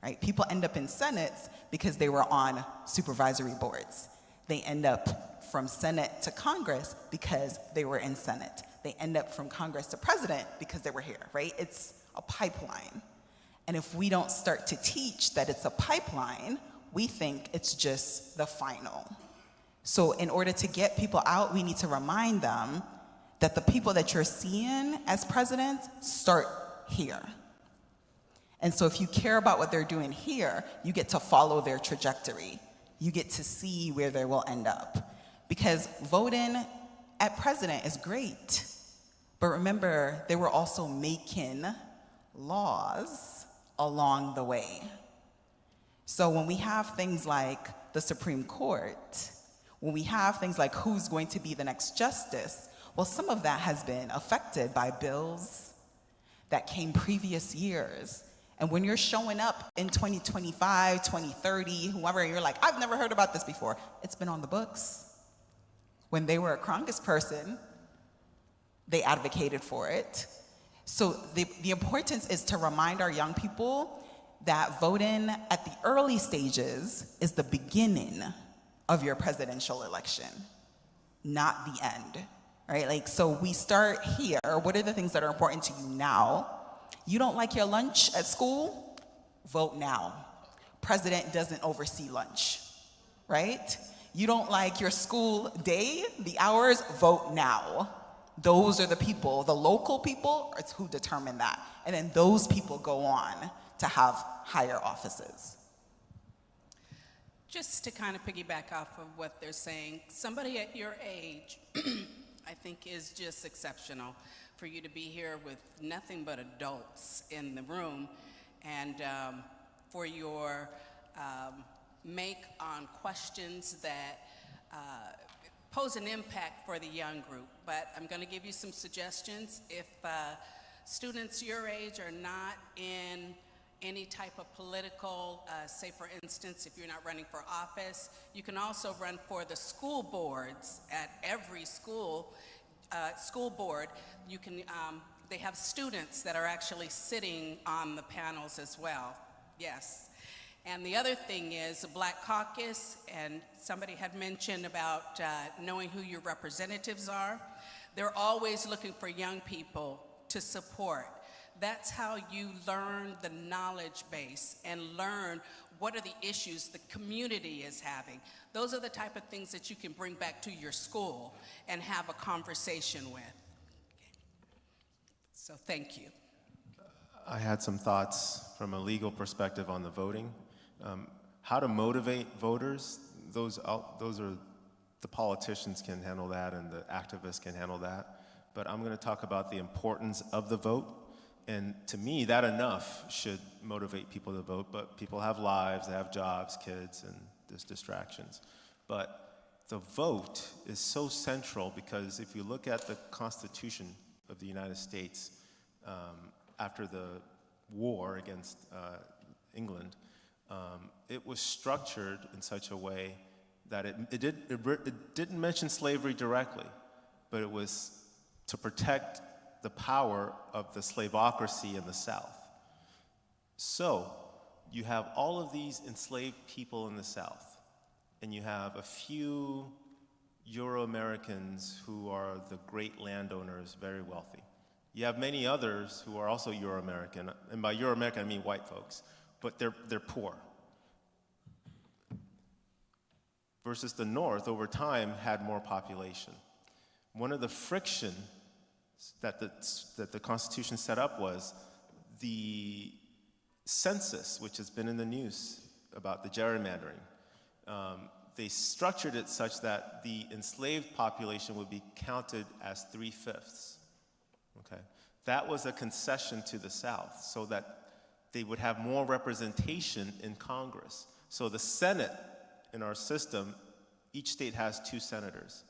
right? People end up in Senates because they were on supervisory boards. They end up from Senate to Congress because they were in Senate. They end up from Congress to president because they were here, right? It's a pipeline. And if we don't start to teach that it's a pipeline, we think it's just the final. So in order to get people out, we need to remind them that the people that you're seeing as president start here. And so if you care about what they're doing here, you get to follow their trajectory. You get to see where they will end up. Because voting at president is great. But remember, they were also making laws along the way. So when we have things like the Supreme Court, when we have things like who's going to be the next justice, well, some of that has been affected by bills that came previous years. And when you're showing up in 2025, 2030, whoever, and you're like, I've never heard about this before, it's been on the books. When they were a congressperson, they advocated for it. So the importance is to remind our young people that voting at the early stages is the beginning of your presidential election, not the end, right? Like, so we start here. What are the things that are important to you now? You don't like your lunch at school? Vote now. President doesn't oversee lunch, right? You don't like your school day, the hours? Vote now. Those are the people, the local people, it's who determine that. And then those people go on to have higher offices. Just to kind of piggyback off of what they're saying, somebody at your age, I think, is just exceptional for you to be here with nothing but adults in the room, and for your make on questions that pose an impact for the young group. But I'm going to give you some suggestions. If students your age are not in any type of political, say for instance, if you're not running for office, you can also run for the school boards at every school board. You can they have students that are actually sitting on the panels as well. Yes. And the other thing is a Black Caucus, and somebody had mentioned about knowing who your representatives are. They're always looking for young people to support. That's how you learn the knowledge base and learn what are the issues the community is having. Those are the type of things that you can bring back to your school and have a conversation with. So thank you. I had some thoughts from a legal perspective on the voting. How to motivate voters, those are the politicians can handle that and the activists can handle that. But I'm going to talk about the importance of the vote. And to me, that enough should motivate people to vote. But people have lives, they have jobs, kids, and there's distractions. But the vote is so central because if you look at the Constitution of the United States after the war against England, it was structured in such a way that it didn't mention slavery directly, but it was to protect the power of the slavocracy in the South. So you have all of these enslaved people in the South, and you have a few Euro-Americans who are the great landowners, very wealthy. You have many others who are also Euro-American, and by Euro-American I mean white folks, but they're poor. Versus the North, over time, had more population. One of the friction that the Constitution set up was the census, which has been in the news about the gerrymandering. They structured it such that the enslaved population would be counted as 3/5. Okay? That was a concession to the South so that they would have more representation in Congress. So the Senate in our system, each state has 2 senators.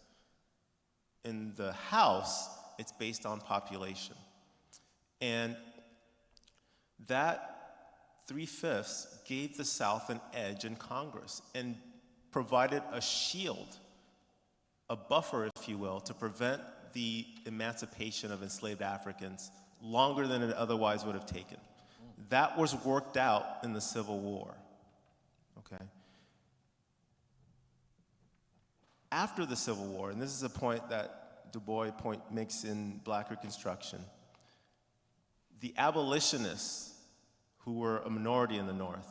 In the House, it's based on population. And that 3/5 gave the South an edge in Congress and provided a shield, a buffer, if you will, to prevent the emancipation of enslaved Africans longer than it otherwise would have taken. That was worked out in the Civil War, okay? After the Civil War, and this is a point that Du Bois makes in Black Reconstruction, the abolitionists, who were a minority in the North,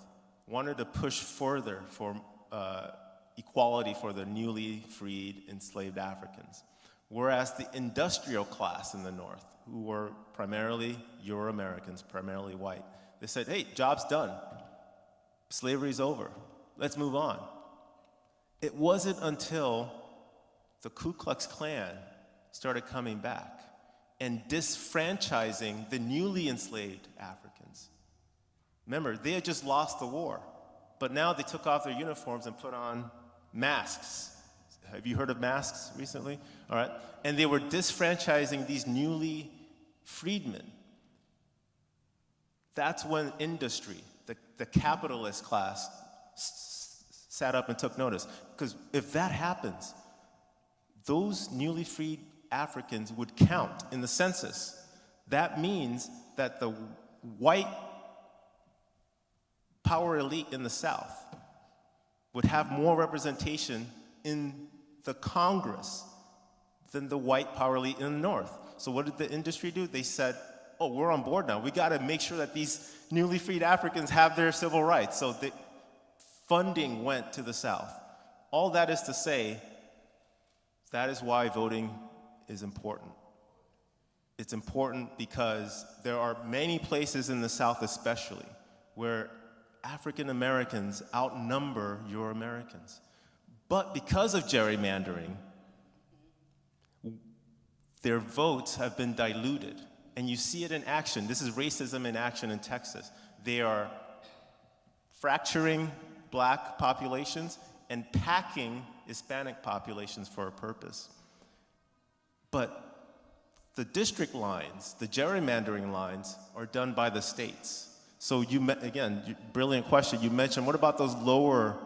wanted to push further for equality for the newly freed enslaved Africans. Whereas the industrial class in the North, who were primarily Euro-Americans, primarily white, they said, hey, job's done. Slavery's over. Let's move on. It wasn't until the Ku Klux Klan started coming back and disfranchising the newly enslaved Africans. Remember, they had just lost the war, but now they took off their uniforms and put on masks. Have you heard of masks recently? All right. And they were disfranchising these newly freedmen. That's when industry, the capitalist class, sat up and took notice. Because if that happens, those newly freed Africans would count in the census. That means that the white power elite in the South would have more representation in the Congress than the white power elite in the North. So what did the industry do? They said, oh, we're on board now. We got to make sure that these newly freed Africans have their civil rights. So the funding went to the South. All that is to say, that is why voting is important. It's important because there are many places in the South especially where African Americans outnumber Euro-Americans. But because of gerrymandering, their votes have been diluted. And you see it in action. This is racism in action in Texas. They are fracturing Black populations and packing Hispanic populations for a purpose. But the district lines, the gerrymandering lines, are done by the states. So again, brilliant question. You mentioned, what about those lower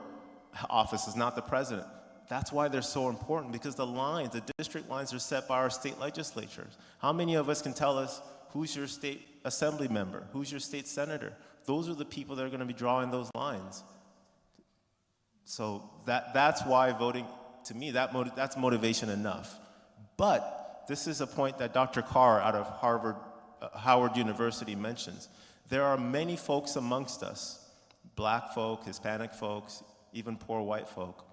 offices, not the president? That's why they're so important, because the district lines are set by our state legislatures. How many of us can tell us who's your state assembly member, who's your state senator. Those are the people that are going to be drawing those lines. So that's why voting, to me, that's motivation enough. But this is a point that Dr. Carr out of Howard University mentions. There are many folks amongst us, black folk, Hispanic folks, even poor white folk,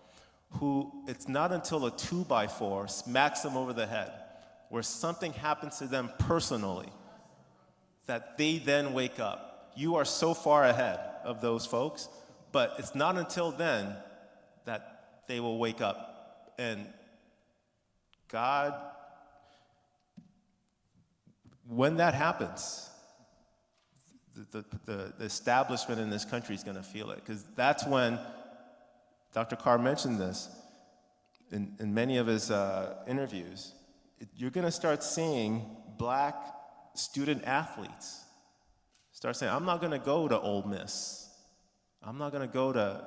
who it's not until a 2x4 smacks them over the head, where something happens to them personally, that they then wake up. You are so far ahead of those folks, but it's not until then that they will wake up. And God, when that happens, the establishment in this country is going to feel it, because that's when Dr. Carr mentioned this in many of his interviews. You're going to start seeing black student athletes start saying, I'm not going to go to Ole Miss. I'm not going to go to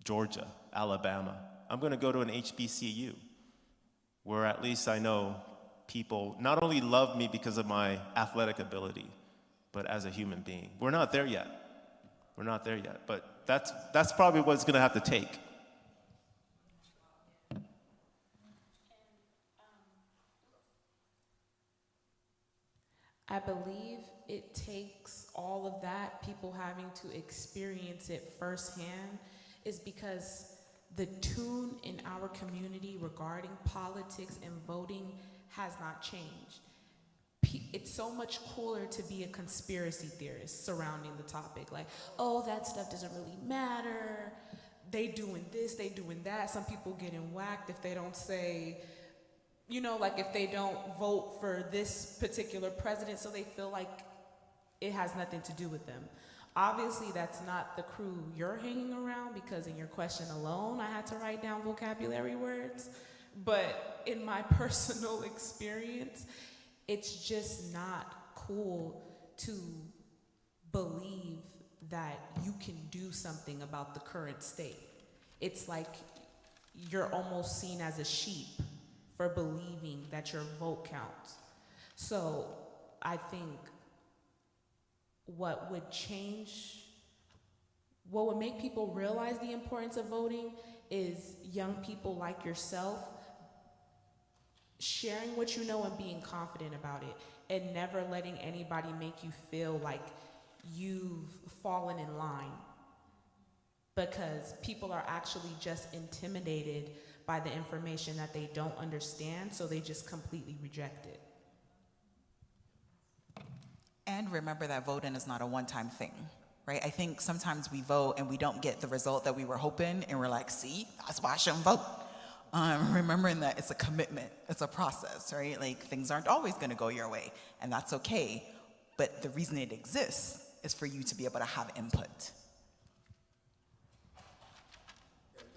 Georgia, Alabama. I'm going to go to an HBCU, where at least I know people not only love me because of my athletic ability, but as a human being. We're not there yet. We're not there yet, but that's probably what it's going to have to take. I believe it takes all of that, people having to experience it firsthand, is because the tune in our community regarding politics and voting has not changed. It's so much cooler to be a conspiracy theorist surrounding the topic. Like, oh, that stuff doesn't really matter. They doing this, they doing that. Some people getting whacked if they don't say, you know, like if they don't vote for this particular president, so they feel like it has nothing to do with them. Obviously, that's not the crew you're hanging around, because in your question alone, I had to write down vocabulary words. But in my personal experience, it's just not cool to believe that you can do something about the current state. It's like you're almost seen as a sheep for believing that your vote counts. So I think what would make people realize the importance of voting is young people like yourself sharing what you know and being confident about it, and never letting anybody make you feel like you've fallen in line, because people are actually just intimidated by the information that they don't understand, so they just completely reject it. And remember that voting is not a one-time thing, right? I think sometimes we vote and we don't get the result that we were hoping, and we're like, see, that's why I shouldn't vote. Remembering that it's a commitment, it's a process, right? Like, things aren't always gonna go your way, and that's okay. But the reason it exists is for you to be able to have input.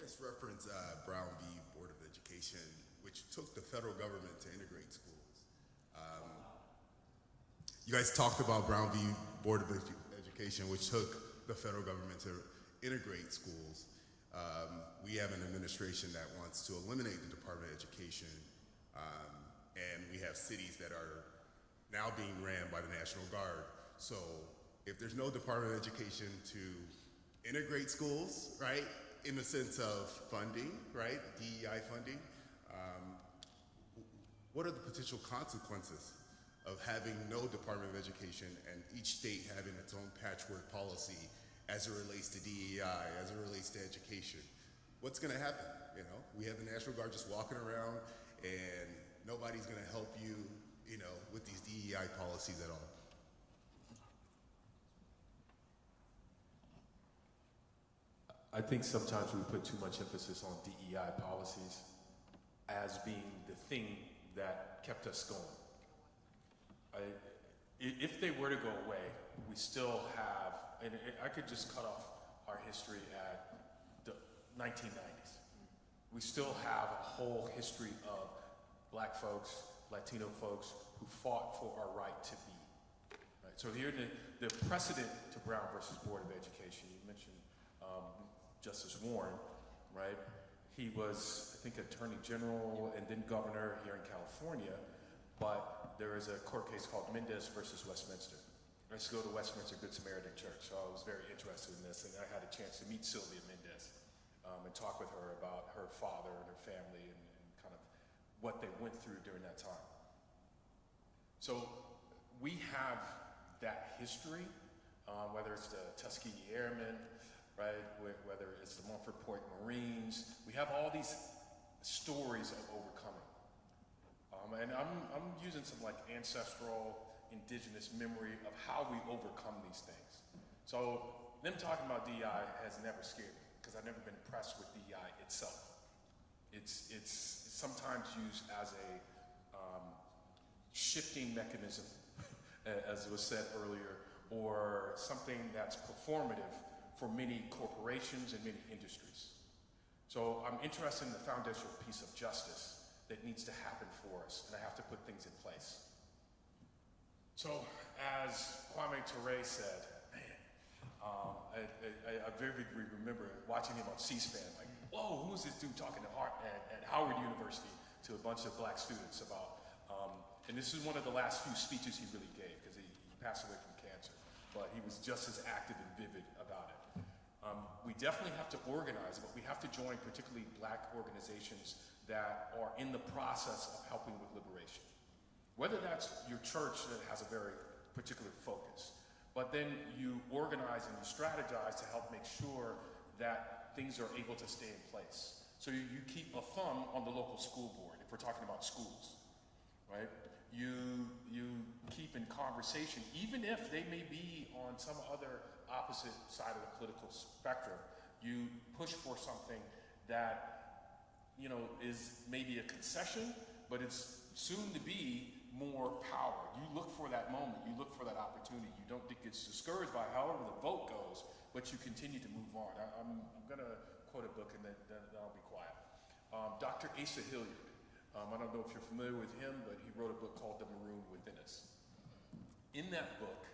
Let's reference Brown v. Board of Education, which took the federal government to integrate schools. You guys talked about Brown v. Board of Education, which took the federal government to integrate schools. We have an administration that wants to eliminate the Department of Education, and we have cities that are now being ran by the National Guard. So if there's no Department of Education to integrate schools, right, in the sense of funding, right, DEI funding, what are the potential consequences of having no Department of Education and each state having its own patchwork policy as it relates to DEI, as it relates to education? What's gonna happen, you know? We have the National Guard just walking around, and nobody's gonna help you, you know, with these DEI policies at all. I think sometimes we put too much emphasis on DEI policies as being the thing that kept us going. If they were to go away, we still have, and I could just cut off our history at the 1990s. We still have a whole history of black folks, Latino folks who fought for our right to be. Right? So here, the precedent to Brown versus Board of Education, you mentioned Justice Warren, right? He was, I think, Attorney General and then governor here in California, but there is a court case called Mendez versus Westminster. I used to go to Westminster Good Samaritan Church, so I was very interested in this, and I had a chance to meet Sylvia Mendez and talk with her about her father and her family and kind of what they went through during that time. So we have that history, whether it's the Tuskegee Airmen, right, whether it's the Mumford Point Marines. We have all these stories of overcoming. And I'm using some like ancestral, indigenous memory of how we overcome these things. So them talking about DEI has never scared me because I've never been impressed with DEI itself. It's sometimes used as a shifting mechanism, as was said earlier, or something that's performative for many corporations and many industries. So I'm interested in the foundational piece of justice that needs to happen for us, and I have to put things in place. So, as Kwame Ture said, man, I vividly remember watching him on C-SPAN, like, whoa, who is this dude talking at Howard University to a bunch of black students about, and this is one of the last few speeches he really gave, because he passed away from cancer, but he was just as active and vivid about it. We definitely have to organize, but we have to join particularly black organizations that are in the process of helping with liberation. Whether that's your church that has a very particular focus, but then you organize and you strategize to help make sure that things are able to stay in place. So you keep a thumb on the local school board, if we're talking about schools, right? You keep in conversation, even if they may be on some other opposite side of the political spectrum, you push for something that, you know, is maybe a concession, but it's soon to be more power. You look for that moment, you look for that opportunity. You don't get discouraged by however the vote goes, but you continue to move on. I'm gonna quote a book and then I'll be quiet. Dr. Asa Hilliard, I don't know if you're familiar with him, but he wrote a book called The Maroon Within Us. In that book,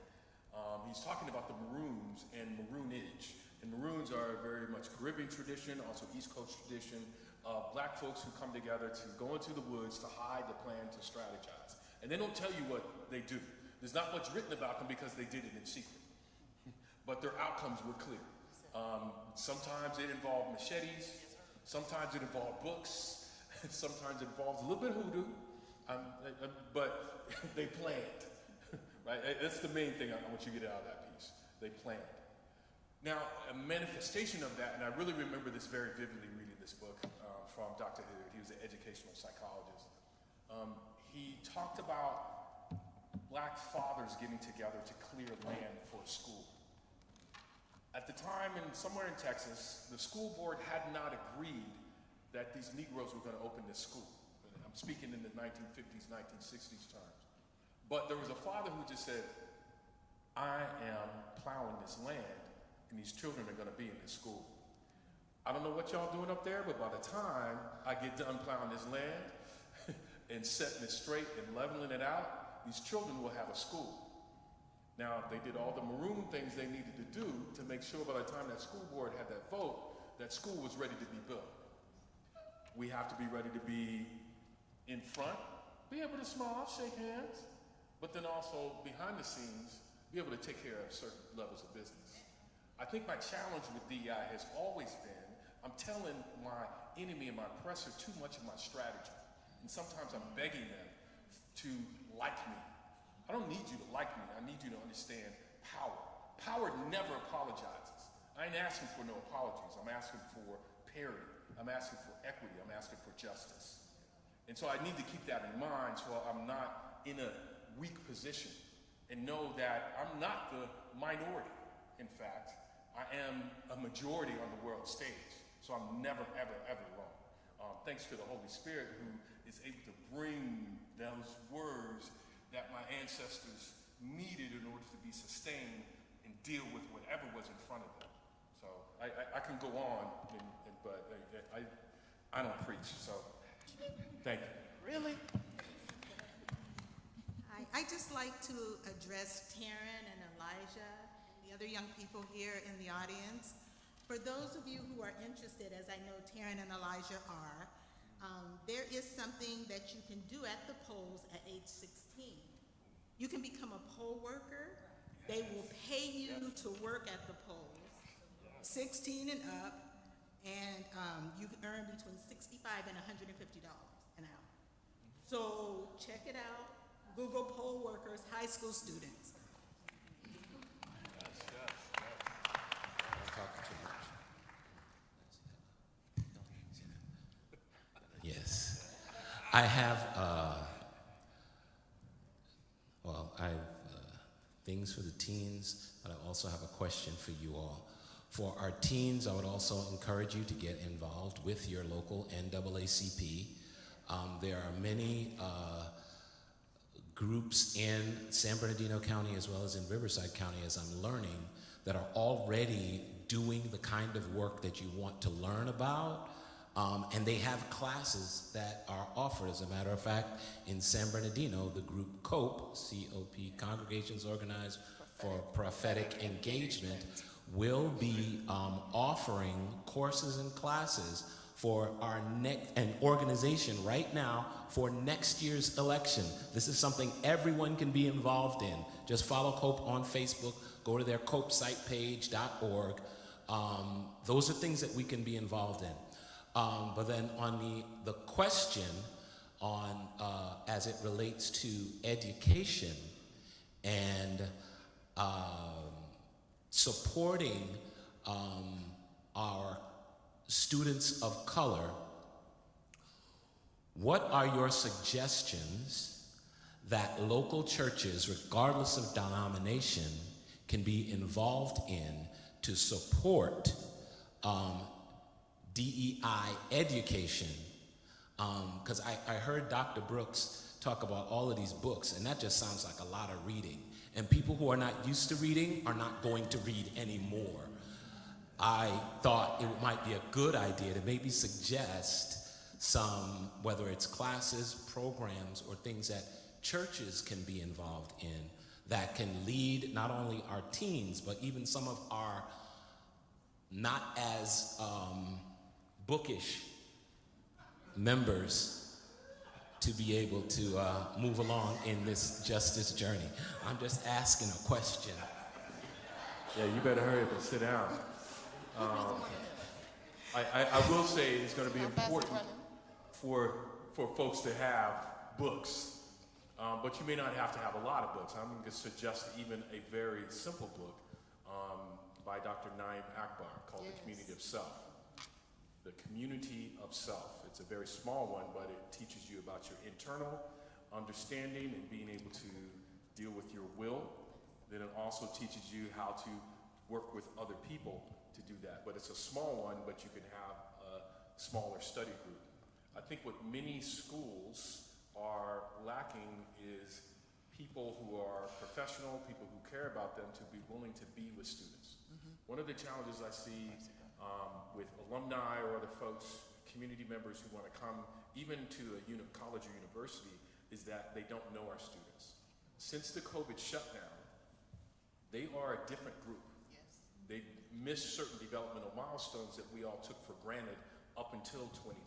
he's talking about the Maroons and Maroonage. And Maroons are a very much Caribbean tradition, also East Coast tradition, of black folks who come together to go into the woods to hide, to plan, to strategize. And they don't tell you what they do. There's not much written about them because they did it in secret. But their outcomes were clear. Sometimes it involved machetes, sometimes it involved books, sometimes it involves a little bit of hoodoo, but they planned, right? That's the main thing I want you to get out of that piece. They planned. Now, a manifestation of that, and I really remember this very vividly reading this book from Dr. Hilliard. He was an educational psychologist. He talked about black fathers getting together to clear land for a school. At the time, somewhere in Texas, the school board had not agreed that these Negroes were going to open this school. I'm speaking in the 1950s, 1960s times. But there was a father who just said, I am plowing this land, and these children are going to be in this school. I don't know what y'all doing up there, but by the time I get done plowing this land and setting it straight and leveling it out, these children will have a school. Now, they did all the maroon things they needed to do to make sure by the time that school board had that vote, that school was ready to be built. We have to be ready to be in front, be able to smile, shake hands, but then also behind the scenes, be able to take care of certain levels of business. I think my challenge with DEI has always been, I'm telling my enemy and my oppressor too much of my strategy. And sometimes I'm begging them to like me. I don't need you to like me. I need you to understand power. Power never apologizes. I ain't asking for no apologies. I'm asking for parity. I'm asking for equity. I'm asking for justice. And so I need to keep that in mind so I'm not in a weak position and know that I'm not the minority. In fact, I am a majority on the world stage. So I'm never, ever, ever wrong. Thanks to the Holy Spirit who is able to bring those words that my ancestors needed in order to be sustained and deal with whatever was in front of them. So I can go on, but I don't preach, so thank you. Really? Hi, I just like to address Taryn and Elijah and the other young people here in the audience. For those of you who are interested, as I know Taryn and Elijah are, there is something that you can do at the polls at age 16. You can become a poll worker. They will pay you to work at the polls, 16 and up, and you can earn between $65 and $150 an hour. So check it out. Google poll workers, high school students. Yes. I have, things for the teens, but I also have a question for you all. For our teens, I would also encourage you to get involved with your local NAACP. There are many groups in San Bernardino County as well as in Riverside County, as I'm learning, that are already doing the kind of work that you want to learn about. And they have classes that are offered. As a matter of fact, in San Bernardino, the group COPE, C-O-P, Congregations Organized for Prophetic Engagement, will be offering courses and classes for our an organization right now for next year's election. This is something everyone can be involved in. Just follow COPE on Facebook, go to their copesitepage.org. Those are things that we can be involved in. But then on the question on as it relates to education and supporting our students of color, what are your suggestions that local churches, regardless of denomination, can be involved in to support DEI education? Because I heard Dr. Brooks talk about all of these books, and that just sounds like a lot of reading. And people who are not used to reading are not going to read anymore. I thought it might be a good idea to maybe suggest some, whether it's classes, programs, or things that churches can be involved in that can lead not only our teens, but even some of our not as bookish members to be able to move along in this justice journey. I'm just asking a question. Yeah, you better hurry up and sit down. I will say it's going to be important for folks to have books, but you may not have to have a lot of books. I'm going to suggest even a very simple book by Dr. Naim Akbar called The Community of Self. The Community of Self. It's a very small one, but it teaches you about your internal understanding and being able to deal with your will. Then it also teaches you how to work with other people to do that. But it's a small one, but you can have a smaller study group. I think what many schools are lacking is people who are professional, people who care about them, to be willing to be with students. One of the challenges I see with alumni or other folks, community members who want to come even to a college or university, is that they don't know our students. Since the COVID shutdown, they are a different group. They missed certain developmental milestones that we all took for granted up until 2020.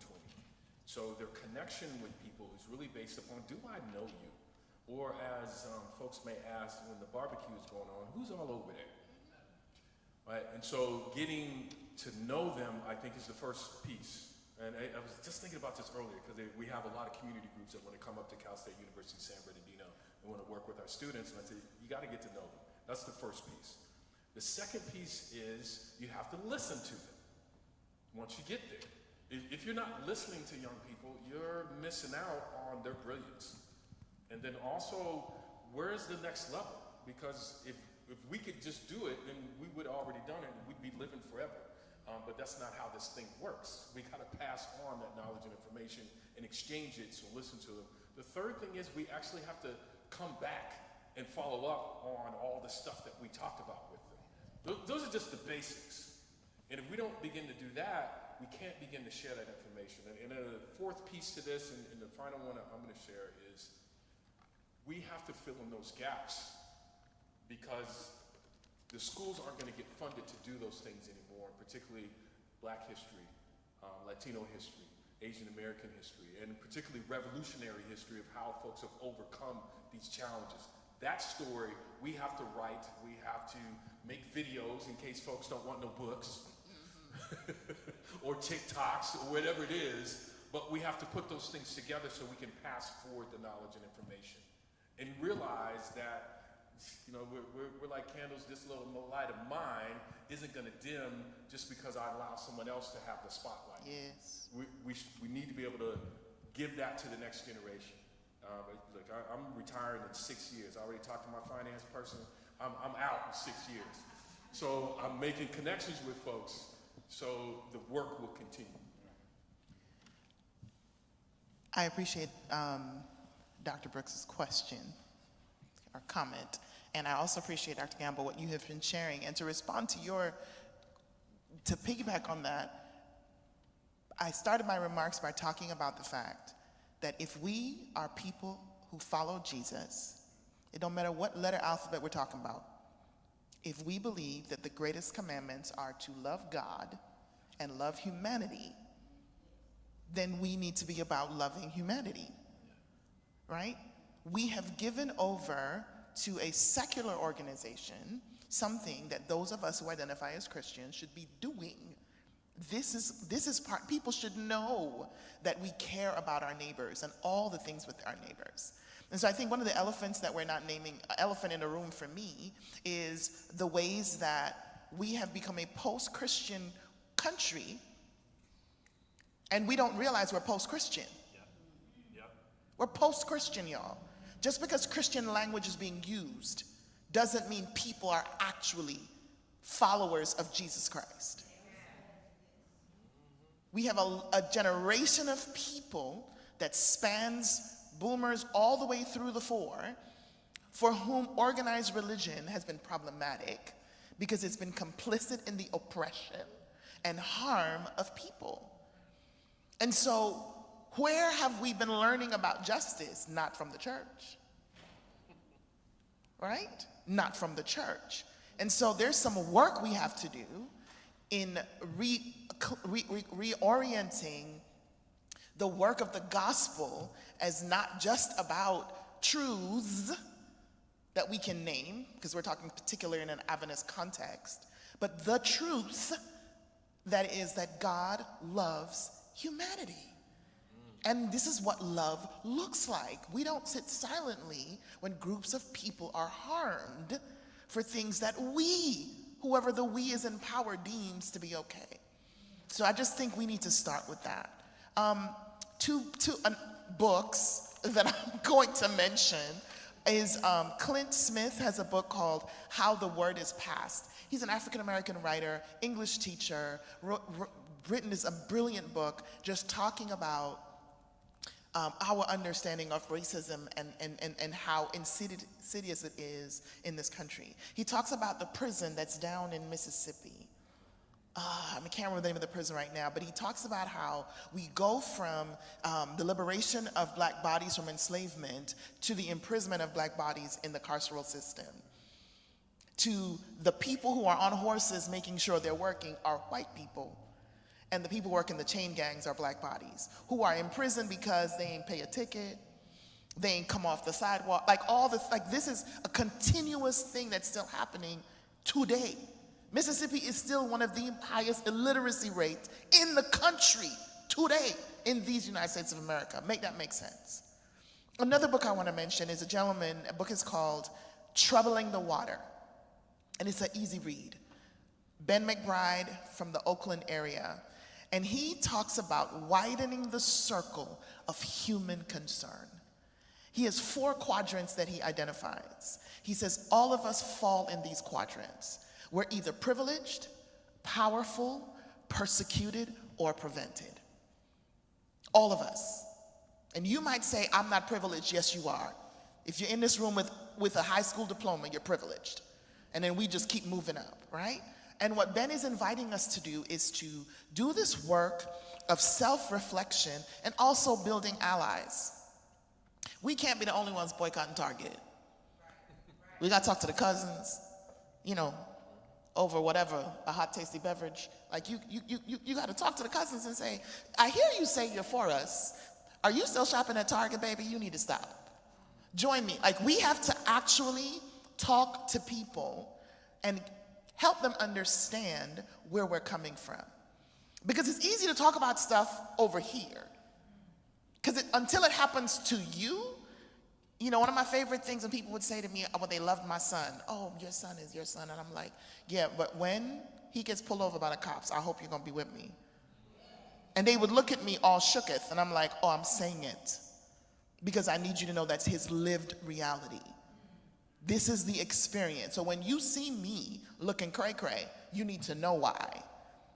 So their connection with people is really based upon, do I know you? Or as folks may ask when the barbecue is going on, who's all over there? Right? And so getting to know them, I think, is the first piece. And I was just thinking about this earlier, because we have a lot of community groups that want to come up to Cal State University San Bernardino and want to work with our students. And I say, you got to get to know them. That's the first piece. The second piece is you have to listen to them once you get there. If you're not listening to young people, you're missing out on their brilliance. And then also, where's the next level? Because if we could just do it, then we would have already done it and we'd be living forever. But that's not how this thing works. We got to pass on that knowledge and information and exchange it, so listen to them. The third thing is we actually have to come back and follow up on all the stuff that we talked about with them. Those are just the basics. And if we don't begin to do that, we can't begin to share that information. And the fourth piece to this, and the final one I'm going to share, is we have to fill in those gaps, because the schools aren't going to get funded to do those things anymore, particularly Black history, Latino history, Asian American history, and particularly revolutionary history of how folks have overcome these challenges. That story we have to write, we have to make videos in case folks don't want no books or TikToks or whatever it is, but we have to put those things together so we can pass forward the knowledge and information and realize that, you know, we're like candles. This little light of mine isn't going to dim just because I allow someone else to have the spotlight. Yes. We need to be able to give that to the next generation. Look, I'm retiring in 6 years. I already talked to my finance person. I'm out in 6 years. So I'm making connections with folks so the work will continue. I appreciate Dr. Brooks's question or comment, and I also appreciate, Dr. Gamble, what you have been sharing. And to respond to piggyback on that, I started my remarks by talking about the fact that if we are people who follow Jesus, it don't matter what letter alphabet we're talking about, if we believe that the greatest commandments are to love God and love humanity, then we need to be about loving humanity, right? We have given over to a secular organization something that those of us who identify as Christians should be doing. This is part, people should know that we care about our neighbors and all the things with our neighbors. And so I think one of the elephants that we're not naming, elephant in the room for me, is the ways that we have become a post-Christian country, and we don't realize we're post-Christian. Yeah. We're post-Christian, y'all. Just because Christian language is being used doesn't mean people are actually followers of Jesus Christ. We have a generation of people that spans boomers all the way through the fore, for whom organized religion has been problematic because it's been complicit in the oppression and harm of people. And so, where have we been learning about justice? Not from the church. Right? Not from the church. And so there's some work we have to do in reorienting the work of the gospel as not just about truths that we can name, because we're talking particularly in an Adventist context, but the truth that is that God loves humanity. And this is what love looks like. We don't sit silently when groups of people are harmed for things that we, whoever the we is in power, deems to be okay. So I just think we need to start with that. Two books that I'm going to mention is Clint Smith has a book called How the Word is Passed. He's an African-American writer, English teacher, written this a brilliant book just talking about our understanding of racism and how insidious it is in this country. He talks about the prison that's down in Mississippi. I can't remember the name of the prison right now, but he talks about how we go from the liberation of black bodies from enslavement to the imprisonment of black bodies in the carceral system, to the people who are on horses making sure they're working are white people, and the people working the chain gangs are black bodies, who are in prison because they ain't pay a ticket, they ain't come off the sidewalk, like all this, like this is a continuous thing that's still happening today. Mississippi is still one of the highest illiteracy rates in the country today in these United States of America. Make that make sense. Another book I want to mention is a book is called Troubling the Water, and it's an easy read. Ben McBride from the Oakland area, and he talks about widening the circle of human concern. He has 4 quadrants that he identifies. He says all of us fall in these quadrants. We're either privileged, powerful, persecuted, or prevented. All of us. And you might say, I'm not privileged. Yes, you are. If you're in this room with a high school diploma, you're privileged. And then we just keep moving up, right? And what Ben is inviting us to do is to do this work of self-reflection and also building allies. We can't be the only ones boycotting Target. We got to talk to the cousins, over whatever, a hot, tasty beverage. Like you got to talk to the cousins and say, I hear you say you're for us. Are you still shopping at Target, baby? You need to stop. Join me. Like, we have to actually talk to people and help them understand where we're coming from. Because it's easy to talk about stuff over here. Because until it happens to you, you know, one of my favorite things when people would say to me when they loved my son, oh, your son is your son. And I'm like, yeah, but when he gets pulled over by the cops, I hope you're going to be with me. And they would look at me all shooketh, and I'm like, oh, I'm saying it because I need you to know that's his lived reality. This is the experience. So when you see me looking cray-cray, you need to know why.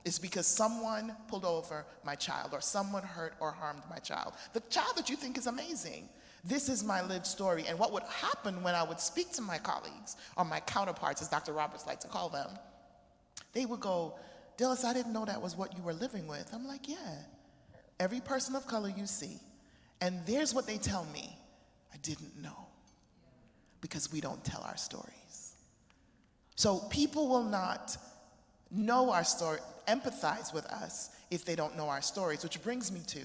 It's because someone pulled over my child, or someone hurt or harmed my child. The child that you think is amazing. This is my lived story. And what would happen when I would speak to my colleagues, or my counterparts, as Dr. Roberts liked to call them, they would go, Dilys, I didn't know that was what you were living with. I'm like, yeah, every person of color you see. And there's what they tell me, I didn't know, because we don't tell our stories. So people will not know our story, empathize with us if they don't know our stories, which brings me to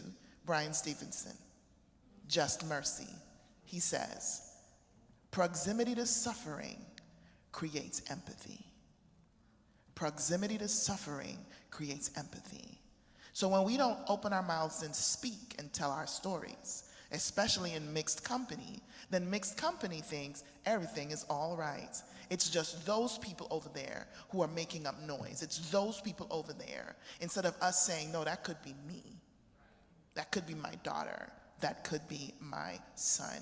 Brian Stevenson, Just Mercy. He says, proximity to suffering creates empathy. Proximity to suffering creates empathy. So when we don't open our mouths and speak and tell our stories, especially in mixed company, then mixed company thinks everything is all right. It's just those people over there who are making up noise. It's those people over there. Instead of us saying, no, that could be me. That could be my daughter. That could be my son.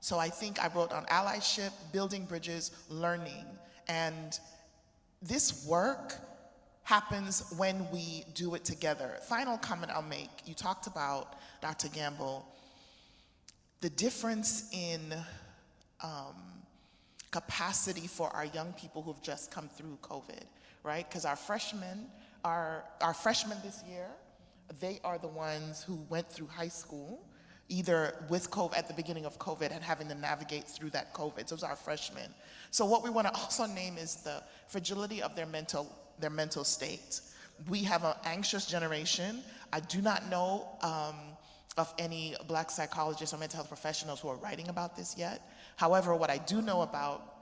So I think I wrote on allyship, building bridges, learning. And this work happens when we do it together. Final comment I'll make. You talked about, Dr. Gamble, the difference in capacity for our young people who've just come through COVID, right? Because our freshmen this year, they are the ones who went through high school, either with COVID, at the beginning of COVID, and having to navigate through that COVID. So those are our freshmen. So what we want to also name is the fragility of their mental state. We have an anxious generation. I do not know of any Black psychologists or mental health professionals who are writing about this yet. However, what I do know about,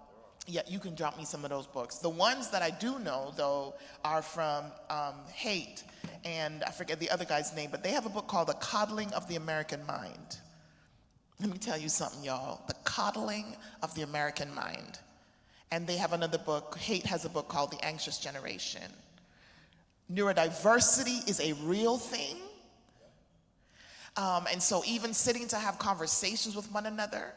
you can drop me some of those books. The ones that I do know, though, are from Haidt, and I forget the other guy's name, but they have a book called The Coddling of the American Mind. Let me tell you something, y'all. The Coddling of the American Mind. And they have another book, Haidt has a book called The Anxious Generation. Neurodiversity is a real thing. And so even sitting to have conversations with one another,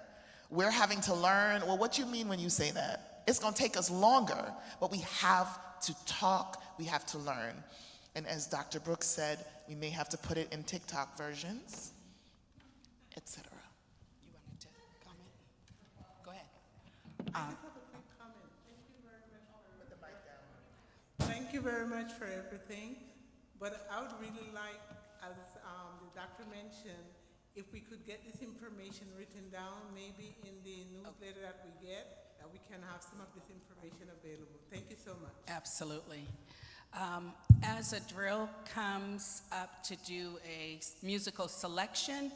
we're having to learn, well, what do you mean when you say that? It's going to take us longer, but we have to talk, we have to learn. And as Dr. Brooks said, we may have to put it in TikTok versions, etc. You wanted to comment? Go ahead. I just have a quick comment. Thank you very much for everything. But I would really like, as the doctor mentioned, if we could get this information written down, maybe in the newsletter that we get, that we can have some of this information available. Thank you so much. Absolutely. As a drill comes up to do a musical selection,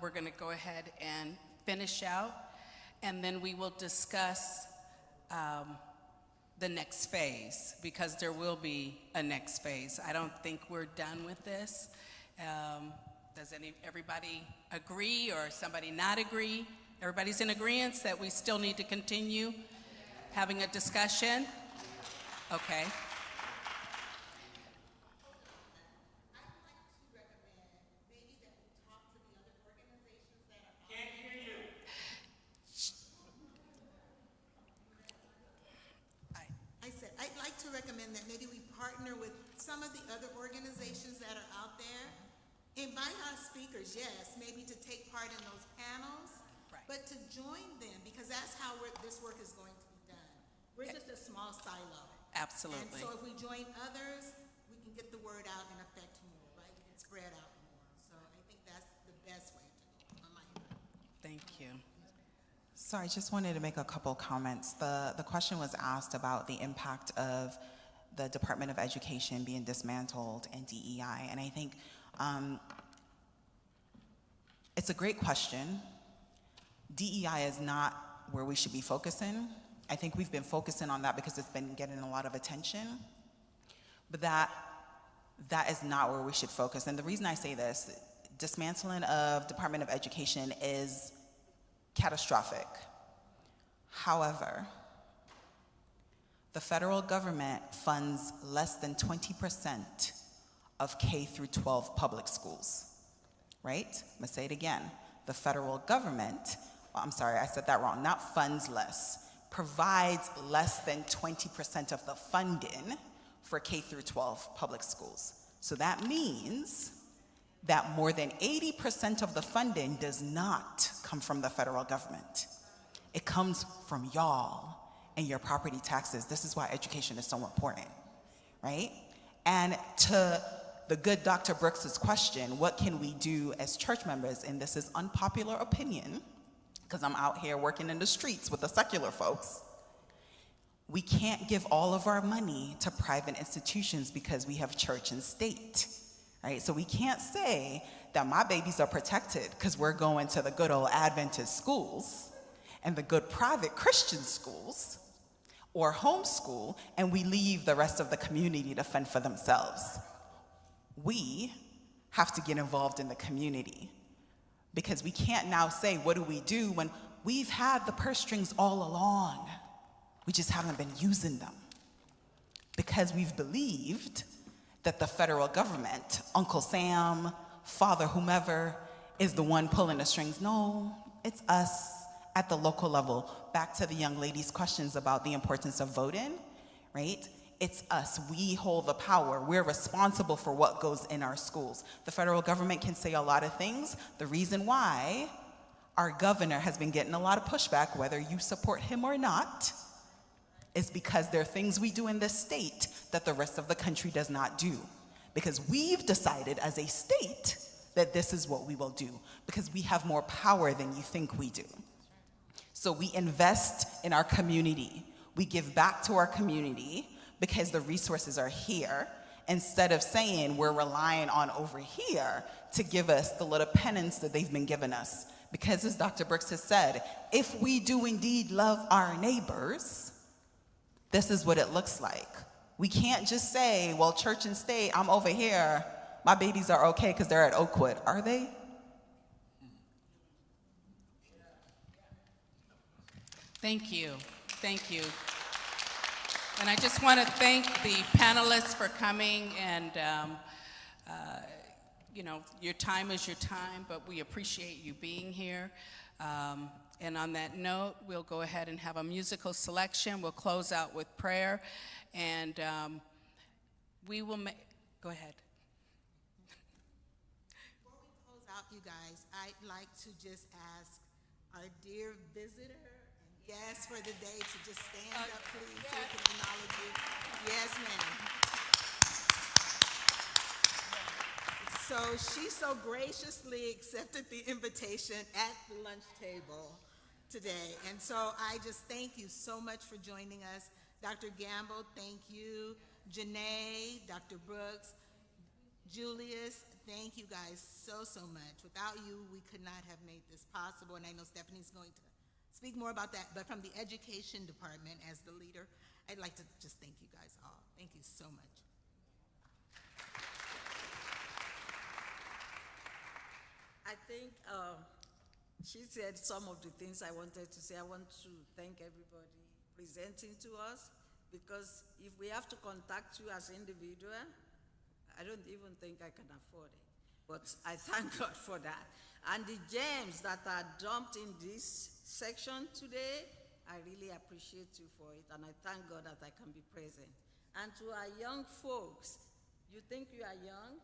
we're going to go ahead and finish out, and then we will discuss the next phase, because there will be a next phase. I don't think we're done with this. Does everybody agree, or somebody not agree? Everybody's in agreement that we still need to continue having a discussion? Okay. I'd like to recommend that maybe we partner with some of the other organizations that are out there. Invite our speakers, yes, maybe to take part in those panels, right, but to join them, because that's how this work is going to be done. We're just a small silo. Absolutely. And so if we join others, we can get the word out and affect more, right? And spread out more. So I think that's the best way to go on my end. Thank you. So I just wanted to make a couple comments. The question was asked about the impact of the Department of Education being dismantled and DEI, and I think It's a great question. DEI is not where we should be focusing. I think we've been focusing on that because it's been getting a lot of attention, but that is not where we should focus. And the reason I say this, dismantling of Department of Education is catastrophic. However, the federal government funds less than 20% of K through 12 public schools, right? I'm gonna say it again. The federal government, I'm sorry, I said that wrong, not funds less, provides less than 20% of the funding for K through 12 public schools. So that means that more than 80% of the funding does not come from the federal government. It comes from y'all and your property taxes. This is why education is so important, right? And to the good Dr. Brooks's question, what can we do as church members? And this is unpopular opinion, because I'm out here working in the streets with the secular folks. We can't give all of our money to private institutions because we have church and state, right? So we can't say that my babies are protected because we're going to the good old Adventist schools and the good private Christian schools or homeschool, and we leave the rest of the community to fend for themselves. We have to get involved in the community, because we can't now say, what do we do, when we've had the purse strings all along. We just haven't been using them because we've believed that the federal government, Uncle Sam, Father whomever, is the one pulling the strings. No, it's us at the local level. Back to the young lady's questions about the importance of voting, right? It's us. We hold the power. We're responsible for what goes in our schools. The federal government can say a lot of things. The reason why our governor has been getting a lot of pushback, whether you support him or not, is because there are things we do in this state that the rest of the country does not do. Because we've decided as a state that this is what we will do, because we have more power than you think we do. So we invest in our community. We give back to our community because the resources are here, instead of saying we're relying on over here to give us the little penance that they've been giving us. Because as Dr. Brooks has said, if we do indeed love our neighbors, this is what it looks like. We can't just say, well, church and state, I'm over here, my babies are okay because they're at Oakwood. Are they? Thank you. Thank you. And I just want to thank the panelists for coming, and you know, your time is your time, but we appreciate you being here. And on that note, we'll go ahead and have a musical selection. We'll close out with prayer, and we will go ahead. Before we close out, you guys, I'd like to just ask our dear visitor, and yes, for the day, to just stand up, please, so we can acknowledge you. Yes, ma'am. So she so graciously accepted the invitation at the lunch table today. And so I just thank you so much for joining us. Dr. Gamble, thank you. Jenee, Dr. Brooks, Julius, thank you guys so, so much. Without you, we could not have made this possible. And I know Stephanie's going to speak more about that. But from the education department, as the leader, I'd like to just thank you guys all. Thank you so much. I think she said some of the things I wanted to say. I want to thank everybody presenting to us, because if we have to contact you as individual, I don't even think I can afford it. But I thank God for that. And the gems that are dumped in this section today, I really appreciate you for it, and I thank God that I can be present. And to our young folks, you think you are young?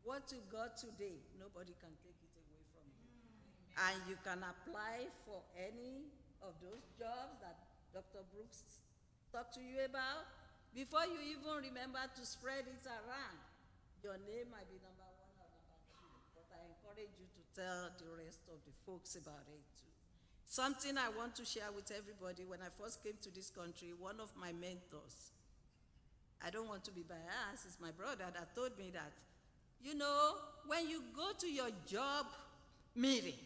What you got today, nobody can take it away from you. And you can apply for any of those jobs that Dr. Brooks talked to you about before you even remember to spread it around. Your name might be number 1 or number 2, but I encourage you to tell the rest of the folks about it too. Something I want to share with everybody: when I first came to this country, one of my mentors, I don't want to be biased, it's my brother that told me that, you know, when you go to your job meeting.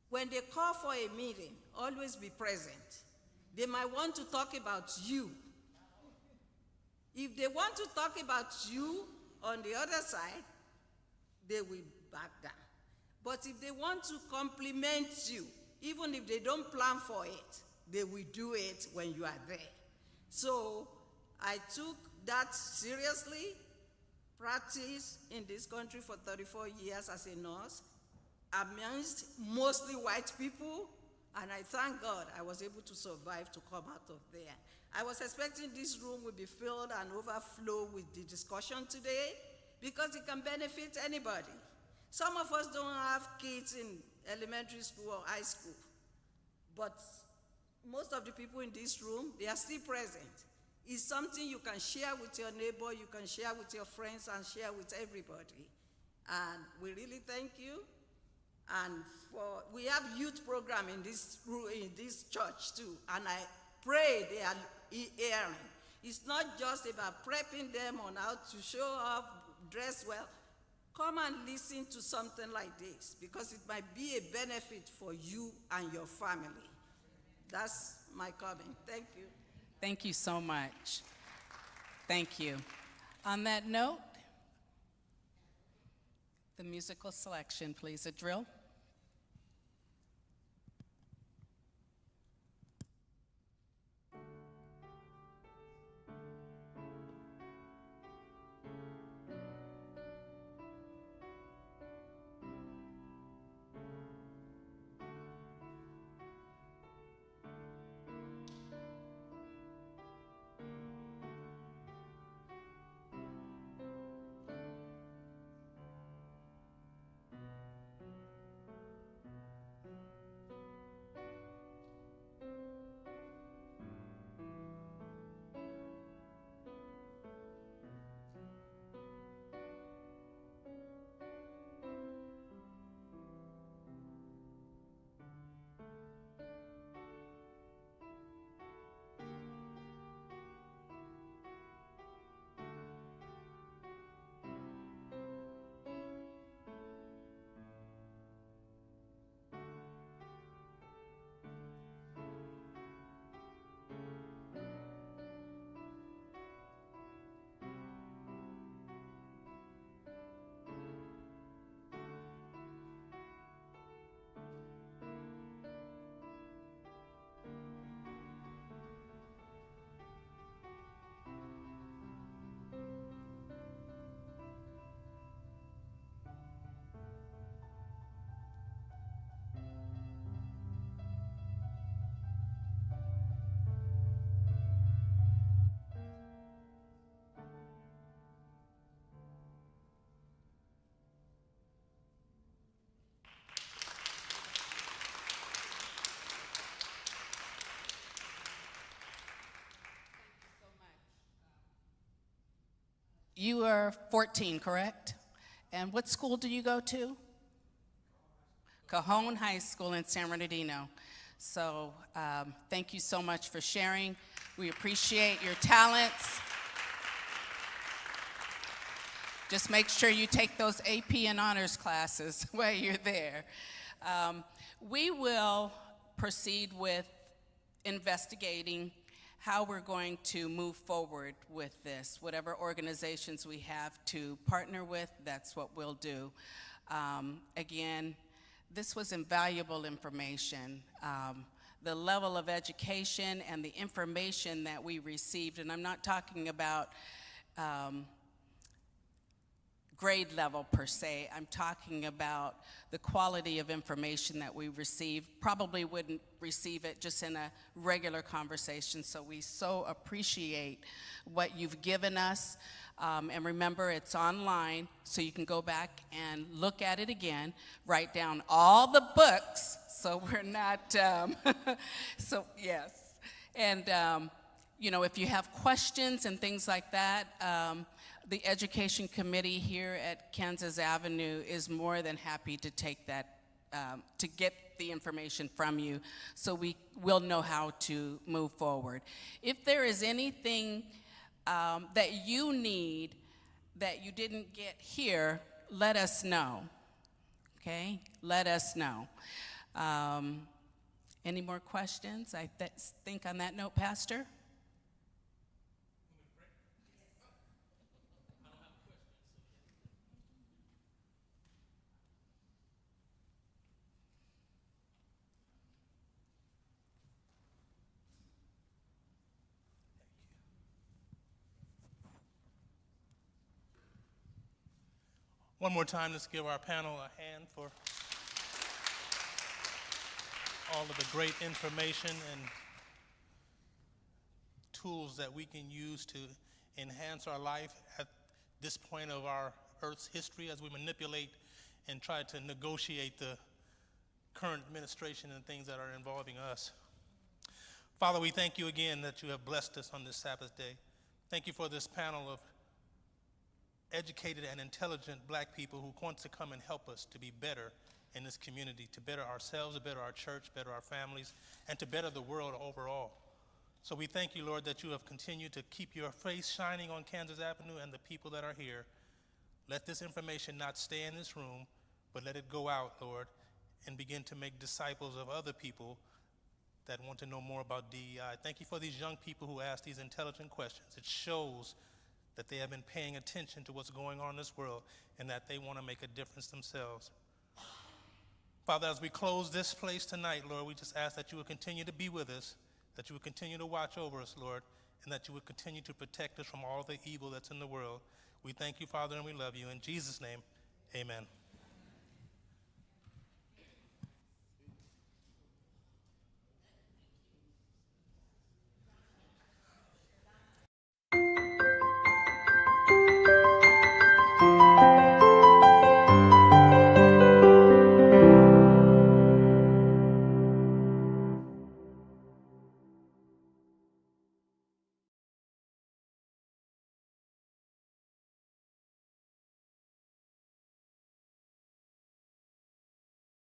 When they call for a meeting, always be present. They might want to talk about you. If they want to talk about you on the other side, they will back down. But if they want to compliment you, even if they don't plan for it, they will do it when you are there. So I took that seriously, practiced in this country for 34 years as a nurse, amongst mostly white people, and I thank God I was able to survive to come out of there. I was expecting this room would be filled and overflow with the discussion today because it can benefit anybody. Some of us don't have kids in elementary school or high school, but most of the people in this room, they are still present. It's something you can share with your neighbor, you can share with your friends, and share with everybody. And we really thank you. And we have youth program in this church too, and I pray they are hearing. It's not just about prepping them on how to show up, dress well. Come and listen to something like this because it might be a benefit for you and your family. That's my comment. Thank you. Thank you so much. Thank you. On that note, the musical selection, please. A drill. You are 14, correct? And what school do you go to? Cajon High School in San Bernardino. So thank you so much for sharing. We appreciate your talents. Just make sure you take those AP and honors classes while you're there. We will proceed with investigating how we're going to move forward with this. Whatever organizations we have to partner with, that's what we'll do. Again, this was invaluable information. The level of education and the information that we received, and I'm not talking about grade level per se, I'm talking about the quality of information that we received. Probably wouldn't receive it just in a regular conversation, so we so appreciate what you've given us. And remember, it's online, so you can go back and look at it again, write down all the books, so we're not, so yes. And, you know, if you have questions and things like that, the Education Committee here at Kansas Avenue is more than happy to take that, to get the information from you, so we will know how to move forward. If there is anything that you need that you didn't get here, let us know. okay? Let us know. Any more questions? I think on that note, Pastor? One more time, let's give our panel a hand for all of the great information and tools that we can use to enhance our life at this point of our Earth's history as we manipulate and try to negotiate the current administration and things that are involving us. Father, we thank you again that you have blessed us on this Sabbath day. Thank you for this panel of educated and intelligent black people who want to come and help us to be better in this community, to better ourselves, to better our church, better our families, and to better the world overall. So we thank you, Lord, that you have continued to keep your face shining on Kansas Avenue and the people that are here. Let this information not stay in this room, but let it go out, Lord, and begin to make disciples of other people that want to know more about DEI. Thank you for these young people who ask these intelligent questions. It shows that they have been paying attention to what's going on in this world and that they want to make a difference themselves. Father, as we close this place tonight, Lord, we just ask that you would continue to be with us, that you would continue to watch over us, Lord, and that you would continue to protect us from all the evil that's in the world. We thank you, Father, and we love you. In Jesus' name, amen.